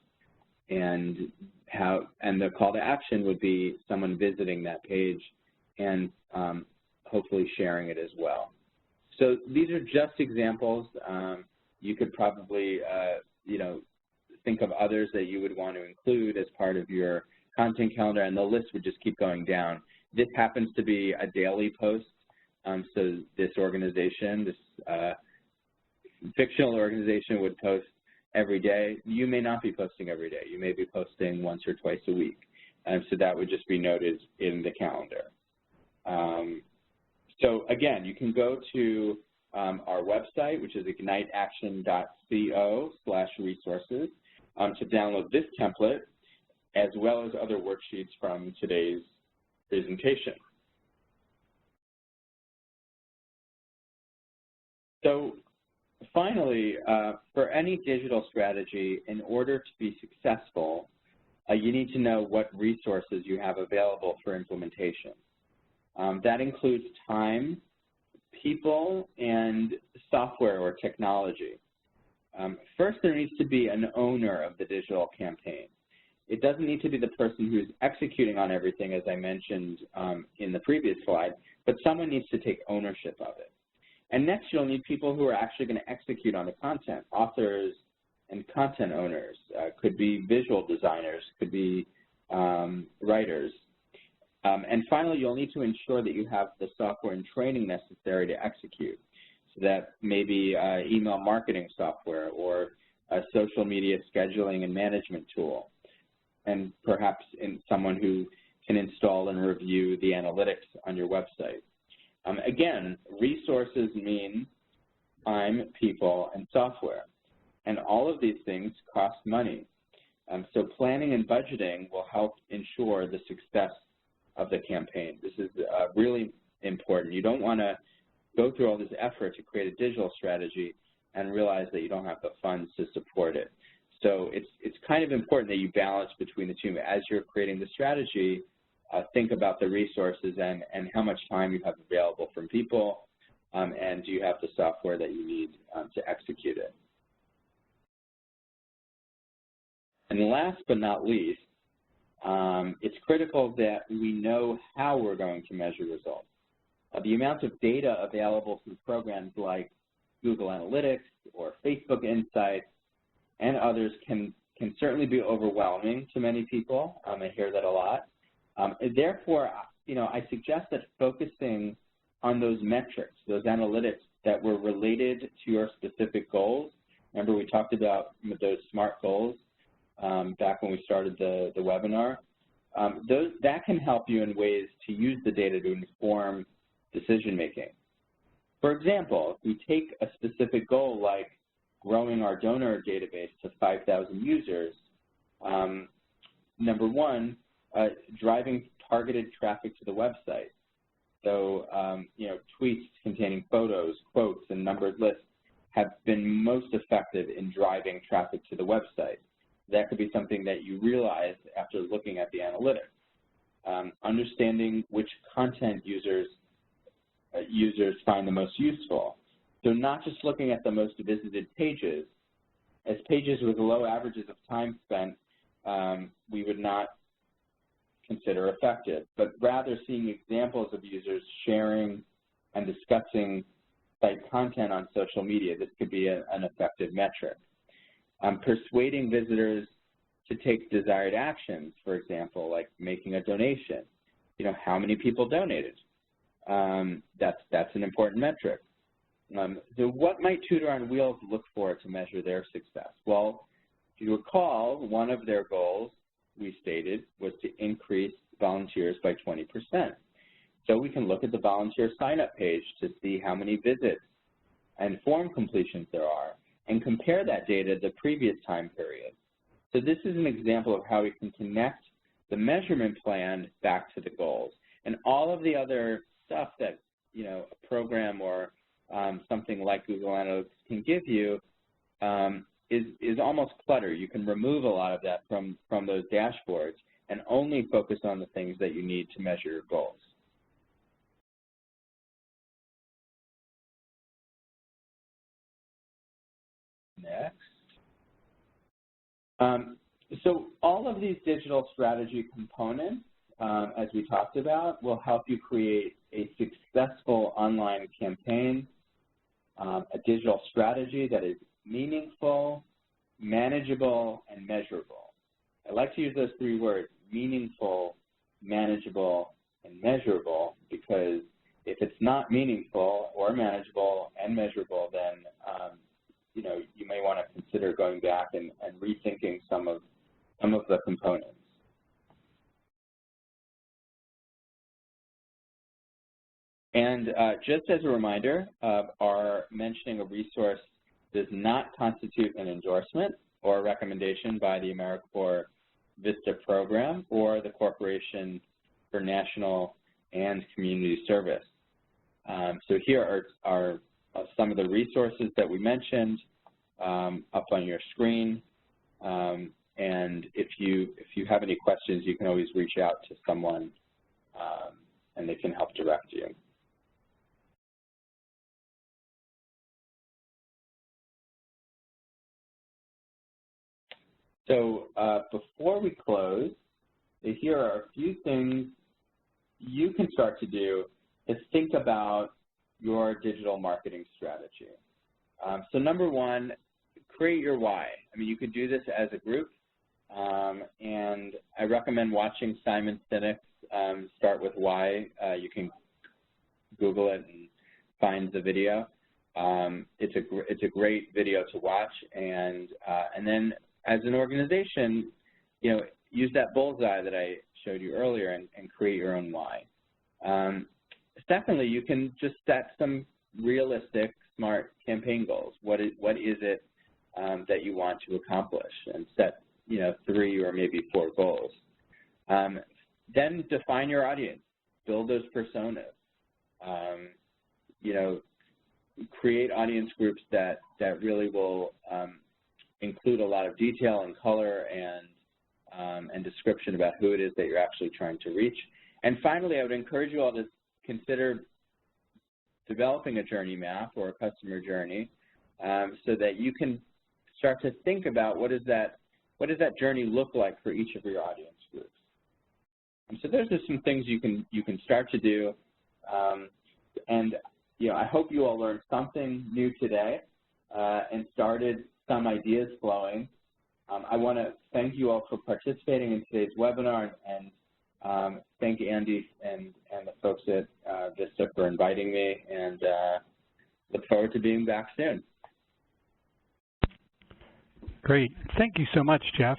[SPEAKER 2] And the call to action would be someone visiting that page and hopefully sharing it as well. So these are just examples. You could probably, think of others that you would want to include as part of your content calendar, and the list would just keep going down. This happens to be a daily post. So this organization, this fictional organization would post every day. You may not be posting every day. You may be posting once or twice a week. So that would just be noted in the calendar. So again, you can go to our website, which is igniteaction.co/resources, to download this template, as well as other worksheets from today's presentation. So finally, for any digital strategy, in order to be successful, you need to know what resources you have available for implementation. That includes time, people, and software or technology. First, there needs to be an owner of the digital campaign. It doesn't need to be the person who's executing on everything, as I mentioned in the previous slide, but someone needs to take ownership of it. And next, you'll need people who are actually going to execute on the content, authors and content owners. Could be visual designers, could be writers. And finally, you'll need to ensure that you have the software and training necessary to execute. So that may be email marketing software or a social media scheduling and management tool, and perhaps someone who can install and review the analytics on your website. Again, resources mean time, people, and software. And all of these things cost money. So planning and budgeting will help ensure the success of the campaign. This is really important. You don't want to go through all this effort to create a digital strategy and realize that you don't have the funds to support it. So it's kind of important that you balance between the two. As you're creating the strategy, think about the resources and how much time you have available from people, and do you have the software that you need to execute it. And last but not least, it's critical that we know how we're going to measure results. The amount of data available through programs like Google Analytics or Facebook Insights and others can certainly be overwhelming to many people. I hear that a lot. Therefore, I suggest that focusing on those metrics, those analytics that were related to your specific goals. Remember, we talked about those SMART goals back when we started the webinar. That can help you in ways to use the data to inform decision-making. For example, if we take a specific goal like growing our donor database to 5,000 users, number one, driving targeted traffic to the website. So, tweets containing photos, quotes, and numbered lists have been most effective in driving traffic to the website. That could be something that you realize after looking at the analytics. Understanding which content users find the most useful. So not just looking at the most visited pages. As pages with low averages of time spent, we would not consider effective, but rather seeing examples of users sharing and discussing site content on social media. This could be an effective metric. Persuading visitors to take desired actions, for example, like making a donation. How many people donated? That's an important metric. So what might Tutor on Wheels look for to measure their success? Well, if you recall, one of their goals we stated was to increase volunteers by 20%. So we can look at the volunteer sign-up page to see how many visits and form completions there are and compare that data to the previous time period. So this is an example of how we can connect the measurement plan back to the goals. And all of the other stuff that, a program or something like Google Analytics can give you is almost clutter. You can remove a lot of that from those dashboards and only focus on the things that you need to measure your goals. Next. So all of these digital strategy components, as we talked about, will help you create a successful online campaign, a digital strategy that is meaningful, manageable, and measurable. I like to use those three words, meaningful, manageable, and measurable, because if it's not meaningful or manageable and measurable, then you may want to consider going back and rethinking some of the components. And just as a reminder, our mentioning a resource does not constitute an endorsement or a recommendation by the AmeriCorps VISTA program or the Corporation for National and Community Service. So here are some of the resources that we mentioned up on your screen. And if you have any questions, you can always reach out to someone and they can help direct you. So before we close, here are a few things you can start to do to think about your digital marketing strategy. So number one, create your why. I mean, you could do this as a group, and I recommend watching Simon Sinek's Start With Why. You can Google it and find the video. It's a great video to watch, and then as an organization, use that bullseye that I showed you earlier and create your own why. Secondly, you can just set some realistic, smart campaign goals. What is it that you want to accomplish, and set 3 or maybe 4 goals. Then define your audience, build those personas. Create audience groups that really will include a lot of detail and color and description about who it is that you're actually trying to reach. And finally, I would encourage you all to consider developing a journey map or a customer journey so that you can start to think about what does that journey look like for each of your audience groups. And so those are some things you can start to do. And I hope you all learned something new today and started some ideas flowing. I want to thank you all for participating in today's webinar, and thank Andy and the folks at VISTA for inviting me, and look forward to being back soon.
[SPEAKER 1] Great. Thank you so much, Jeff,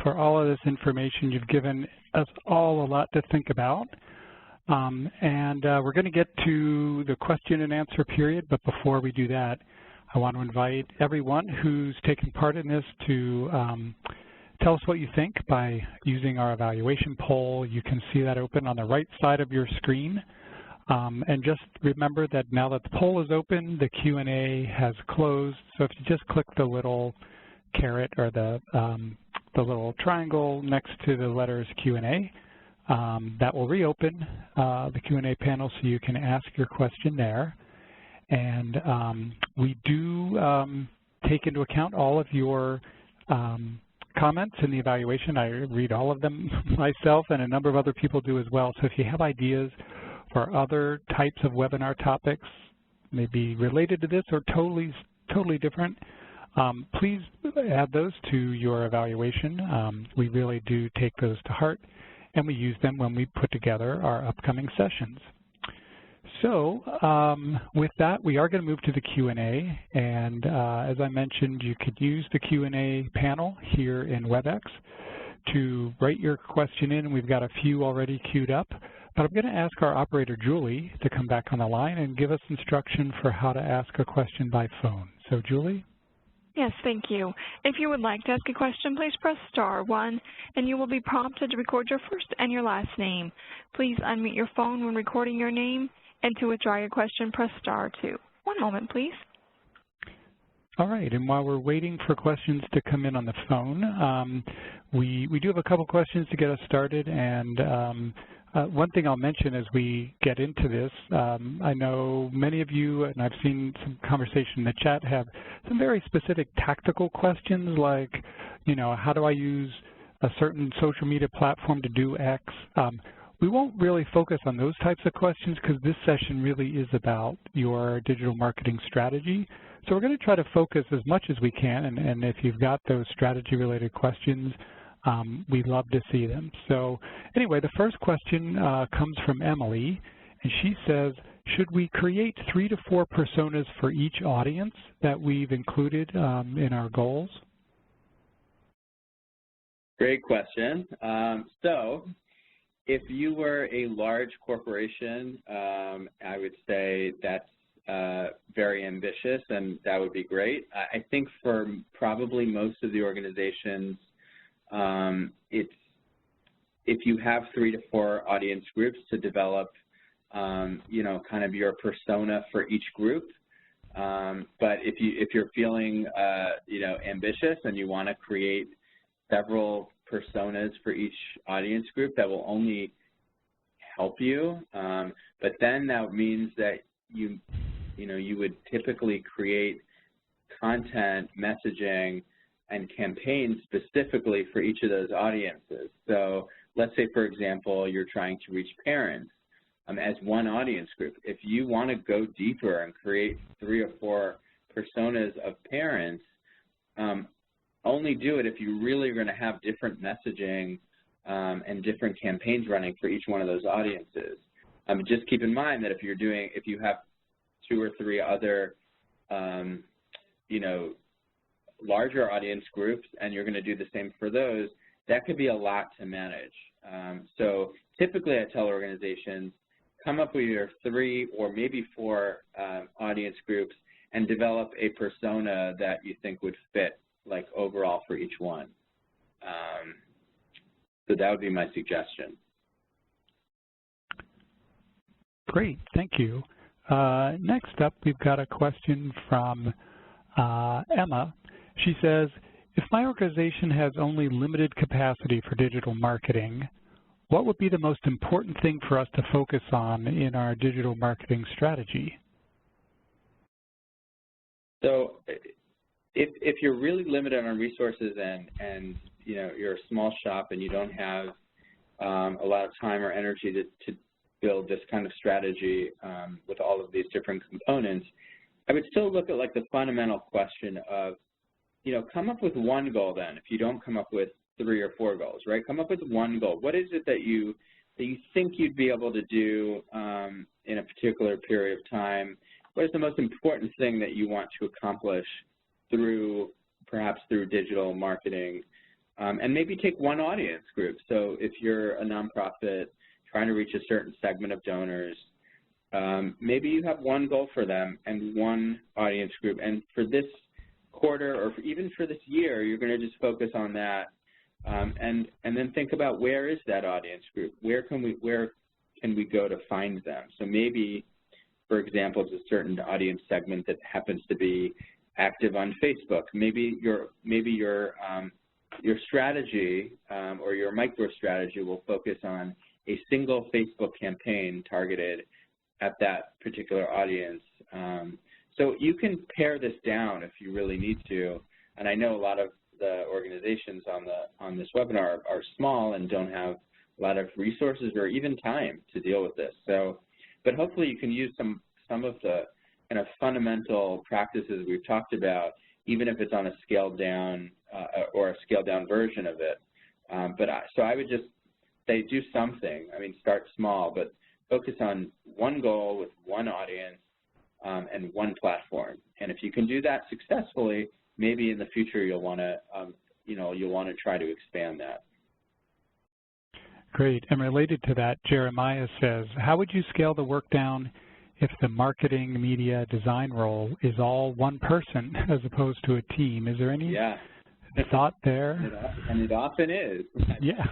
[SPEAKER 1] for all of this information. You've given us all a lot to think about. And we're going to get to the question and answer period, but before we do that, I want to invite everyone who's taking part in this to tell us what you think by using our evaluation poll. You can see that open on the right side of your screen. And just remember that now that the poll is open, the Q&A has closed. So if you just click the little caret or the little triangle next to the letters Q&A, that will reopen the Q&A panel so you can ask your question there. And we do take into account all of your comments in the evaluation. I read all of them myself, and a number of other people do as well. So if you have ideas for other types of webinar topics, maybe related to this or totally different, please add those to your evaluation. We really do take those to heart, and we use them when we put together our upcoming sessions. So with that, we are going to move to the Q&A, and as I mentioned, you could use the Q&A panel here in WebEx to write your question in, and we've got a few already queued up. But I'm going to ask our operator, Julie, to come back on the line and give us instruction for how to ask a question by phone. So, Julie?
[SPEAKER 3] Yes, thank you. If you would like to ask a question, please press *1, and you will be prompted to record your first and your last name. Please unmute your phone when recording your name, and to withdraw your question, press *2. One moment, please.
[SPEAKER 1] All right, and while we're waiting for questions to come in on the phone, we do have a couple questions to get us started, and one thing I'll mention as we get into this, I know many of you, and I've seen some conversation in the chat, have some very specific tactical questions like, how do I use a certain social media platform to do X? We won't really focus on those types of questions because this session really is about your digital marketing strategy. So we're going to try to focus as much as we can, and if you've got those strategy-related questions, we'd love to see them. So anyway, the first question comes from Emily, and she says, should we create 3 to 4 personas for each audience that we've included in our goals?
[SPEAKER 2] Great question. So if you were a large corporation, I would say that's very ambitious, and that would be great. I think for probably most of the organizations, if you have 3 to 4 audience groups to develop, you know, kind of your persona for each group. But if you're feeling, you know, ambitious and you want to create several personas for each audience group, that will only help you. But then that means that you would typically create content, messaging, and campaigns specifically for each of those audiences. So let's say, for example, you're trying to reach parents as one audience group. If you want to go deeper and create 3 or 4 personas of parents, only do it if you really are going to have different messaging and different campaigns running for each one of those audiences. Just keep in mind that if you have 2 or 3 other, you know, larger audience groups and you're going to do the same for those, that could be a lot to manage. So typically I tell organizations, come up with your 3 or maybe 4 audience groups and develop a persona that you think would fit, like, overall for each one. So that would be my suggestion.
[SPEAKER 1] Great, thank you. Next up, we've got a question from Emma. She says, if my organization has only limited capacity for digital marketing, what would be the most important thing for us to focus on in our digital marketing strategy?
[SPEAKER 2] So if you're really limited on resources and you know, you're a small shop and you don't have a lot of time or energy to build this kind of strategy with all of these different components, I would still look at, like, the fundamental question of, you know, come up with one goal then, if you don't come up with 3 or 4 goals, right? Come up with one goal. What is it that you think you'd be able to do in a particular period of time? What is the most important thing that you want to accomplish perhaps through digital marketing? And maybe take one audience group. So if you're a nonprofit trying to reach a certain segment of donors, maybe you have one goal for them and one audience group. And for this quarter or even for this year, you're going to just focus on that. And then think about, where is that audience group? Where can we go to find them? So maybe, for example, it's a certain audience segment that happens to be active on Facebook. Maybe your strategy or your micro strategy will focus on a single Facebook campaign targeted at that particular audience. So you can pare this down if you really need to. And I know a lot of the organizations on this webinar are small and don't have a lot of resources or even time to deal with this. So, but hopefully you can use some of the kind of fundamental practices we've talked about, even if it's on a scaled down or a scaled down version of it. So I would just say, do something. I mean, start small, but focus on one goal with one audience and one platform. And if you can do that successfully, maybe in the future you'll want to, you'll want to try to expand that.
[SPEAKER 1] Great. And related to that, Jeremiah says, how would you scale the work down if the marketing, media, design role is all one person as opposed to a team? Is there any thought there?
[SPEAKER 2] And it often is.
[SPEAKER 1] Yeah.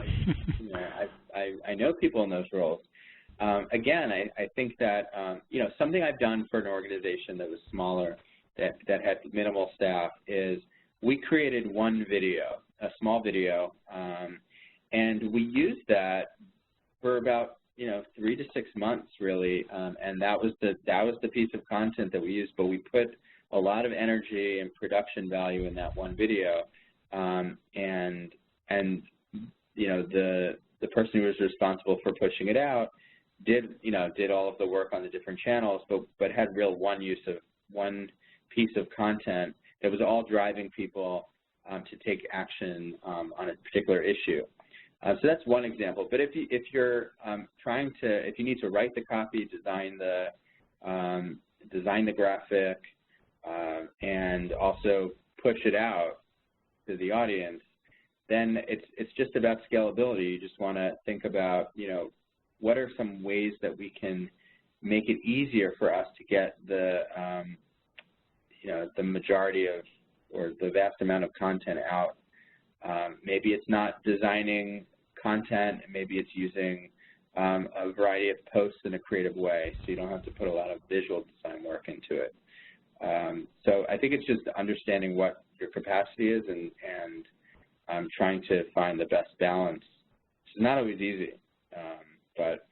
[SPEAKER 2] I know people in those roles. Again, I think that, something I've done for an organization that was smaller, that had minimal staff, is we created one video, a small video, and we used that for about 3 to 6 months, really, and that was the piece of content that we used. But we put a lot of energy and production value in that one video, and the person who was responsible for pushing it out did all of the work on the different channels, but had one piece of content that was all driving people to take action on a particular issue. So that's one example. But if you need to write the copy, design the graphic, and also push it out to the audience, then it's just about scalability. You just want to think about, what are some ways that we can make it easier for us to get the, the majority of, or the vast amount of content out. Maybe it's not designing content, maybe it's using a variety of posts in a creative way, so you don't have to put a lot of visual design work into it. So I think it's just understanding what your capacity is and trying to find the best balance. It's not always easy, but.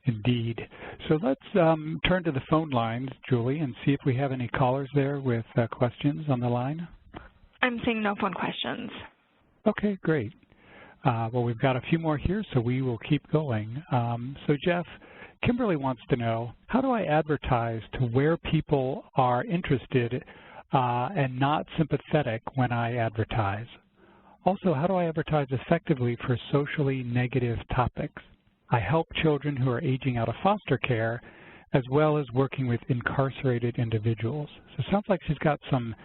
[SPEAKER 1] Indeed. So let's turn to the phone lines, Julie, and see if we have any callers there with questions on the line.
[SPEAKER 3] I'm seeing no phone questions.
[SPEAKER 1] Okay, great. Well, we've got a few more here, so we will keep going. So Jeff, Kimberly wants to know, how do I advertise to where people are interested and not sympathetic when I advertise? Also, how do I advertise effectively for socially negative topics? I help children who are aging out of foster care, as well as working with incarcerated individuals. So it sounds like she's got some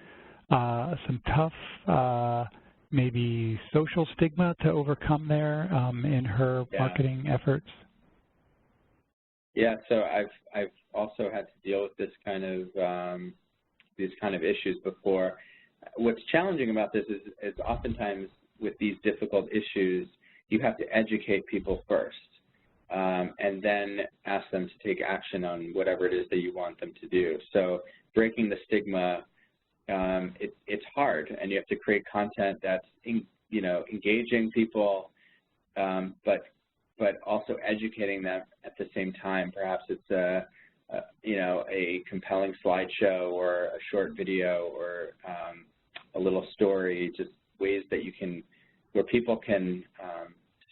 [SPEAKER 1] tough, maybe social stigma to overcome there in her marketing efforts.
[SPEAKER 2] Yeah, so I've also had to deal with this kind of these kind of issues before. What's challenging about this is oftentimes with these difficult issues, you have to educate people first. And then ask them to take action on whatever it is that you want them to do. So breaking the stigma, it's hard, and you have to create content that's engaging people, but also educating them at the same time. Perhaps it's a compelling slideshow or a short video or a little story, just ways that where people can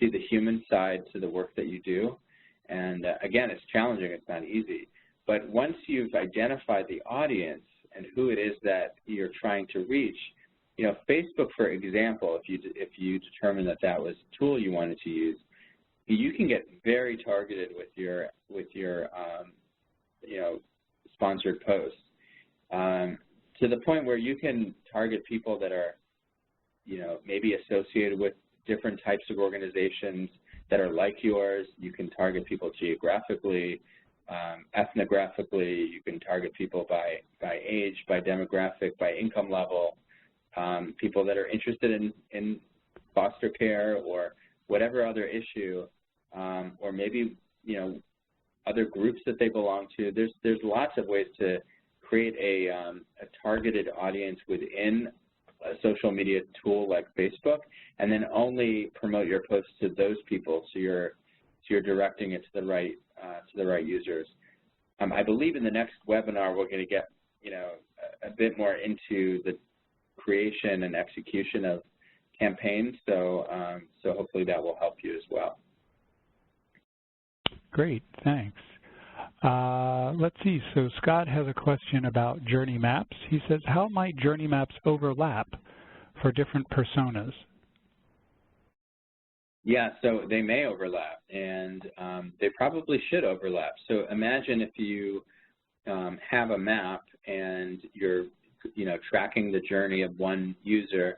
[SPEAKER 2] see the human side to the work that you do. And again, it's challenging, it's not easy. But once you've identified the audience and who it is that you're trying to reach, Facebook, for example, if you determine that that was a tool you wanted to use, you can get very targeted with your sponsored posts to the point where you can target people that are, maybe associated with different types of organizations that are like yours. You can target people geographically, ethnographically. You can target people by age, by demographic, by income level, people that are interested in foster care or whatever other issue, or maybe, other groups that they belong to. There's lots of ways to create a targeted audience within a social media tool like Facebook, and then only promote your posts to those people, so you're directing it to the right users. I believe in the next webinar we're going to get a bit more into the creation and execution of campaigns, so hopefully that will help you as well.
[SPEAKER 1] Great, thanks. Let's see, so Scott has a question about journey maps. He says, how might journey maps overlap for different personas?
[SPEAKER 2] Yeah, so they may overlap, and they probably should overlap. So imagine if you have a map and you're tracking the journey of one user,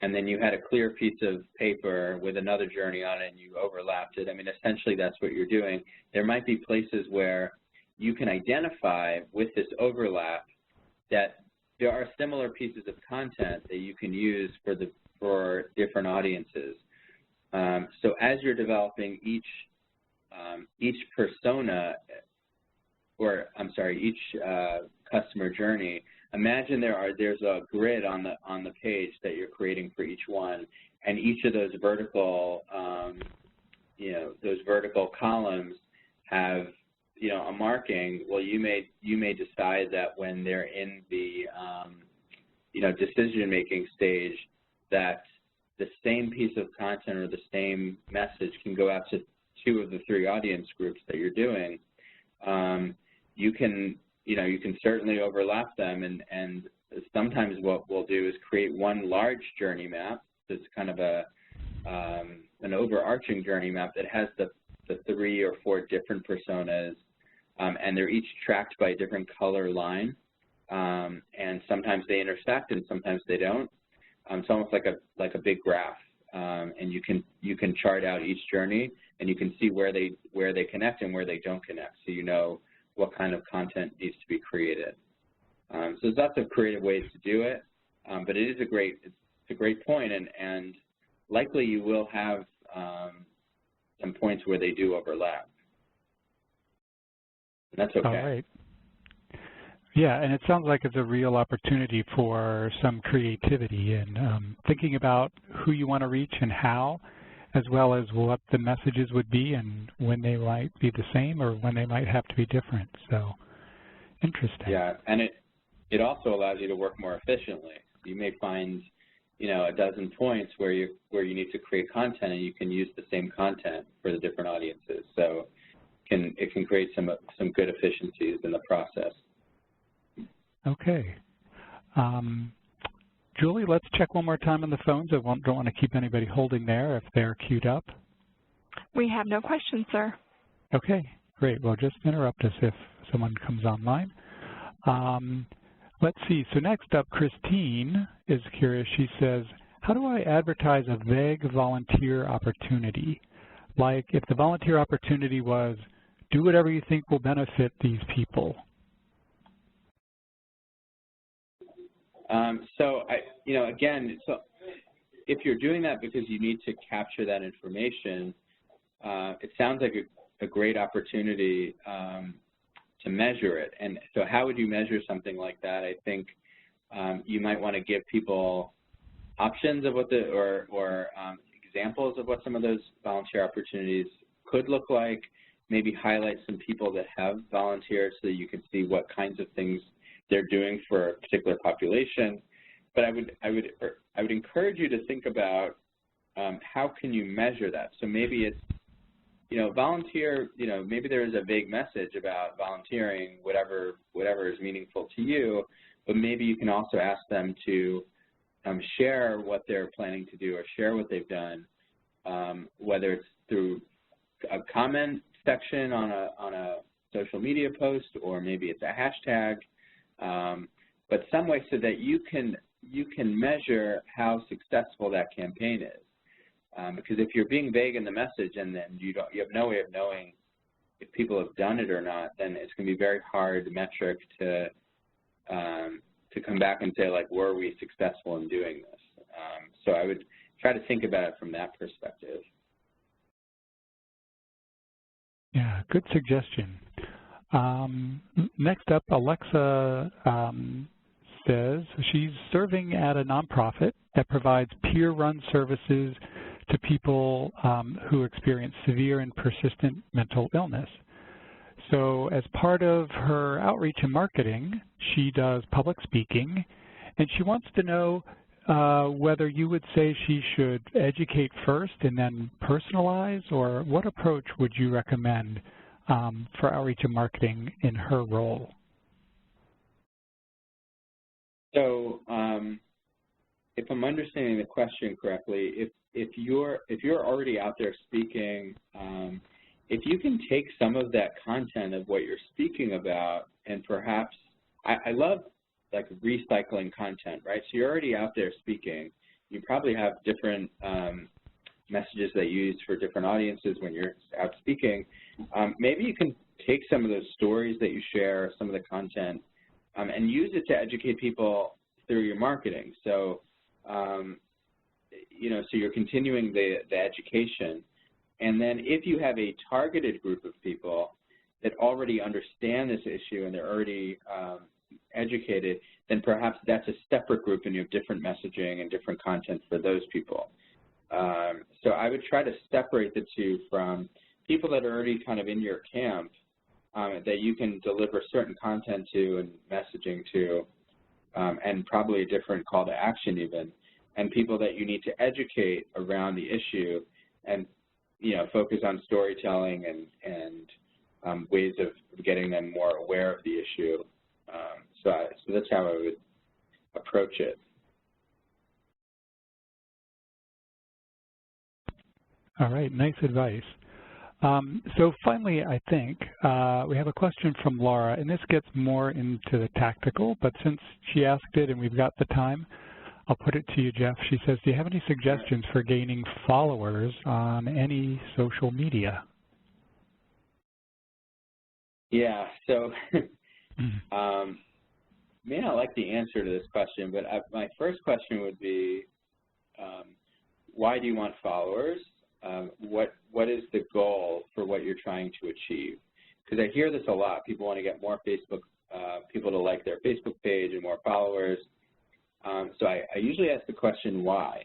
[SPEAKER 2] and then you had a clear piece of paper with another journey on it and you overlapped it. I mean, essentially that's what you're doing. There might be places where you can identify with this overlap that there are similar pieces of content that you can use for different audiences. So as you're developing each persona, or I'm sorry, each customer journey, imagine there's a grid on the page that you're creating for each one, and each of those vertical columns have a marking. Well, you may decide that when they're in the decision-making stage, that the same piece of content or the same message can go out to 2 of the 3 audience groups that you're doing. You can certainly overlap them, and sometimes what we'll do is create one large journey map that's kind of an overarching journey map that has the 3 or 4 different personas, and they're each tracked by a different color line, and sometimes they intersect and sometimes they don't. It's almost like a big graph, and you can chart out each journey, and you can see where they connect and where they don't connect, so you know what kind of content needs to be created. So there's lots of creative ways to do it, but it is a great point, and likely you will have some points where they do overlap. And that's okay.
[SPEAKER 1] All right. Yeah, and it sounds like it's a real opportunity for some creativity and thinking about who you want to reach and how, as well as what the messages would be and when they might be the same or when they might have to be different. So, interesting.
[SPEAKER 2] Yeah, and it also allows you to work more efficiently. You may find, a dozen points where you need to create content, and you can use the same content for the different audiences. So, it can create some good efficiencies in the process.
[SPEAKER 1] Okay. Julie, let's check one more time on the phones. I don't want to keep anybody holding there if they're queued up.
[SPEAKER 3] We have no questions, sir.
[SPEAKER 1] Okay, great. Well, just interrupt us if someone comes online. Let's see. So next up, Christine is curious. She says, how do I advertise a vague volunteer opportunity? Like if the volunteer opportunity was, do whatever you think will benefit these people.
[SPEAKER 2] So if you're doing that because you need to capture that information, it sounds like a great opportunity to measure it. And so how would you measure something like that? I think you might want to give people options of what or examples of what some of those volunteer opportunities could look like, maybe highlight some people that have volunteered so that you can see what kinds of things they're doing for a particular population. But I would encourage you to think about how can you measure that. So maybe it's, volunteer, maybe there is a vague message about volunteering, whatever is meaningful to you, but maybe you can also ask them to share what they're planning to do or share what they've done, whether it's through a comment section on a social media post, or maybe it's a hashtag, but some way so that you can measure how successful that campaign is. Because if you're being vague in the message and then you have no way of knowing if people have done it or not, then it's going to be very hard metric to come back and say, like, were we successful in doing this? So I would try to think about it from that perspective.
[SPEAKER 1] Yeah, good suggestion. Next up, Alexa says she's serving at a nonprofit that provides peer-run services to people who experience severe and persistent mental illness. So as part of her outreach and marketing, she does public speaking, and she wants to know whether you would say she should educate first and then personalize, or what approach would you recommend for outreach and marketing in her role? So
[SPEAKER 2] if I'm understanding the question correctly, if you're already out there speaking, if you can take some of that content of what you're speaking about and perhaps, I love like recycling content, right? So you're already out there speaking. You probably have different messages that you use for different audiences when you're out speaking. Maybe you can take some of those stories that you share, some of the content, and use it to educate people through your marketing. So, so you're continuing the education. And then if you have a targeted group of people that already understand this issue and they're already educated, then perhaps that's a separate group and you have different messaging and different content for those people. So I would try to separate the two from people that are already kind of in your camp that you can deliver certain content to and messaging to, and probably a different call to action even, and people that you need to educate around the issue and focus on storytelling and ways of getting them more aware of the issue. So that's how I would approach it.
[SPEAKER 1] All right, nice advice. So finally, I think we have a question from Laura, and this gets more into the tactical, but since she asked it and we've got the time, I'll put it to you, Jeff. She says, do you have any suggestions for gaining followers on any social media?
[SPEAKER 2] Yeah, so may not like the answer to this question, but my first question would be, why do you want followers? What is the goal for what you're trying to achieve? Because I hear this a lot. People want to get more Facebook, people to like their Facebook page and more followers. So I usually ask the question, why?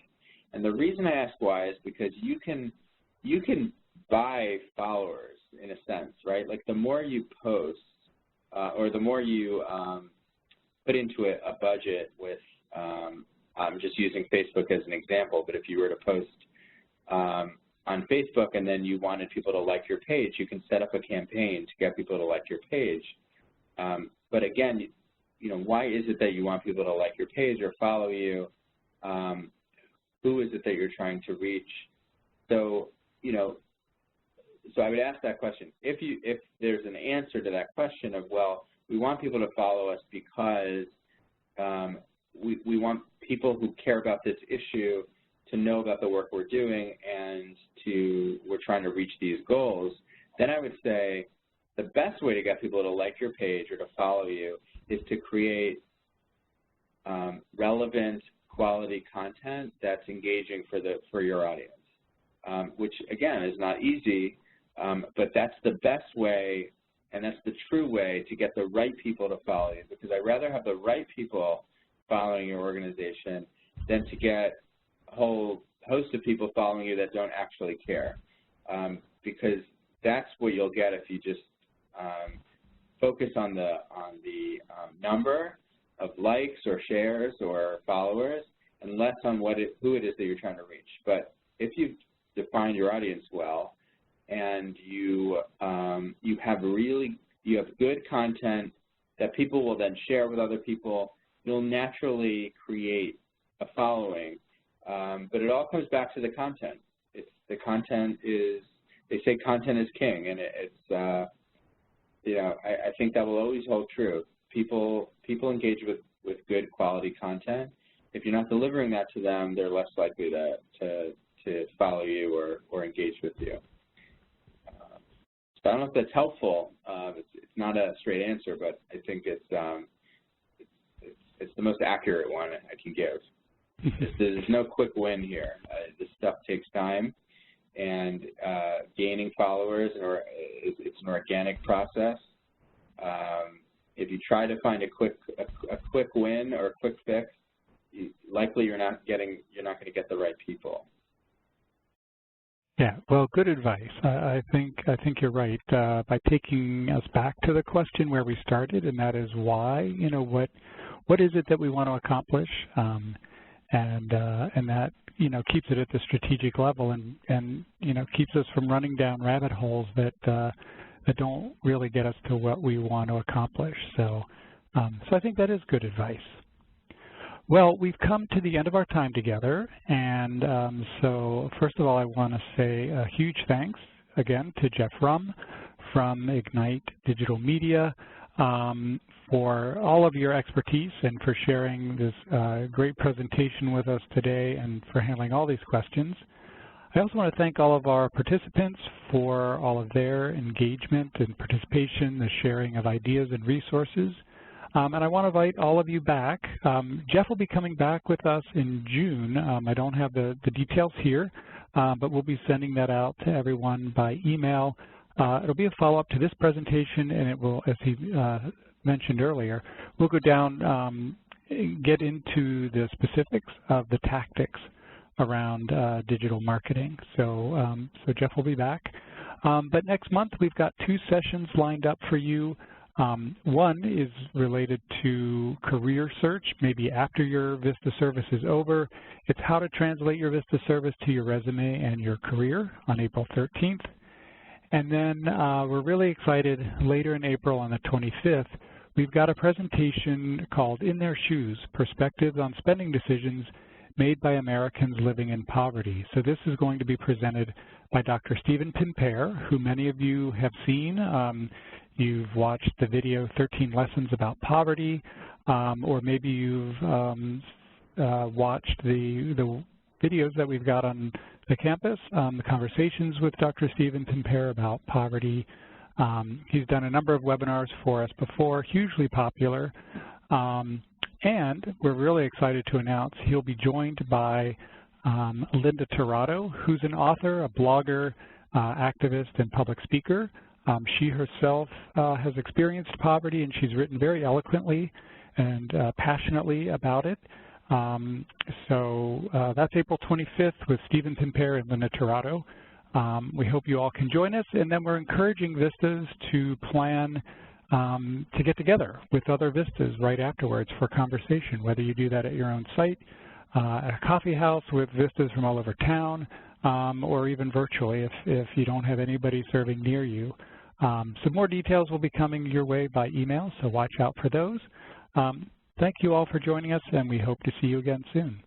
[SPEAKER 2] And the reason I ask why is because you can buy followers in a sense, right? Like the more you post or the more you put into a budget with, I'm just using Facebook as an example, but if you were to post on Facebook and then you wanted people to like your page, you can set up a campaign to get people to like your page. But again, why is it that you want people to like your page or follow you? Who is it that you're trying to reach? So, so I would ask that question. If there's an answer to that question of, well, we want people to follow us because we want people who care about this issue to know about the work we're doing and we're trying to reach these goals, then I would say the best way to get people to like your page or to follow you is to create relevant, quality content that's engaging for your audience, which again is not easy, but that's the best way and that's the true way to get the right people to follow you, because I'd rather have the right people following your organization than to get a whole host of people following you that don't actually care, because that's what you'll get if you just focus on the number of likes or shares or followers and less on who it is that you're trying to reach. But if you've defined your audience well and you have good content that people will then share with other people, you'll naturally create a following. But it all comes back to the content. The content is, they say content is king, and I think that will always hold true. People engage with good quality content. If you're not delivering that to them, they're less likely to follow you or engage with you. So I don't know if that's helpful. It's not a straight answer, but I think it's the most accurate one I can give. There's no quick win here. This stuff takes time, and gaining followers, it's an organic process. If you try to find a quick win or a quick fix, likely you're not going to get the right people.
[SPEAKER 1] Yeah, well, good advice. I think you're right. By taking us back to the question where we started, and that is why. What is it that we want to accomplish? And that keeps it at the strategic level and keeps us from running down rabbit holes that don't really get us to what we want to accomplish. So I think that is good advice. Well, we've come to the end of our time together, and so first of all, I want to say a huge thanks again to Jeff Rum from Ignite Digital Media for all of your expertise and for sharing this great presentation with us today and for handling all these questions. I also want to thank all of our participants for all of their engagement and participation, the sharing of ideas and resources. And I want to invite all of you back. Jeff will be coming back with us in June. I don't have the details here, but we'll be sending that out to everyone by email. It'll be a follow-up to this presentation, and it will, as he mentioned earlier, we'll go down, get into the specifics of the tactics around digital marketing. So Jeff will be back. But next month, we've got 2 sessions lined up for you. One is related to career search, maybe after your VISTA service is over. It's how to translate your VISTA service to your resume and your career on April 13th. And then we're really excited later in April on the 25th, we've got a presentation called In Their Shoes, Perspectives on Spending Decisions Made by Americans Living in Poverty. So this is going to be presented by Dr. Stephen Pimpare, who many of you have seen. You've watched the video 13 Lessons About Poverty, or maybe you've watched the videos that we've got on the campus, the conversations with Dr. Stephen Pimpare about poverty. He's done a number of webinars for us before, hugely popular. And we're really excited to announce he'll be joined by Linda Tirado, who's an author, a blogger, activist, and public speaker. She herself has experienced poverty, and she's written very eloquently and passionately about it. So that's April 25th with Stephen Pimpare and Linda Tirado. We hope you all can join us, and then we're encouraging VISTAs to plan to get together with other VISTAs right afterwards for conversation, whether you do that at your own site, at a coffee house with VISTAs from all over town, or even virtually if you don't have anybody serving near you. Some more details will be coming your way by email, so watch out for those. Thank you all for joining us, and we hope to see you again soon.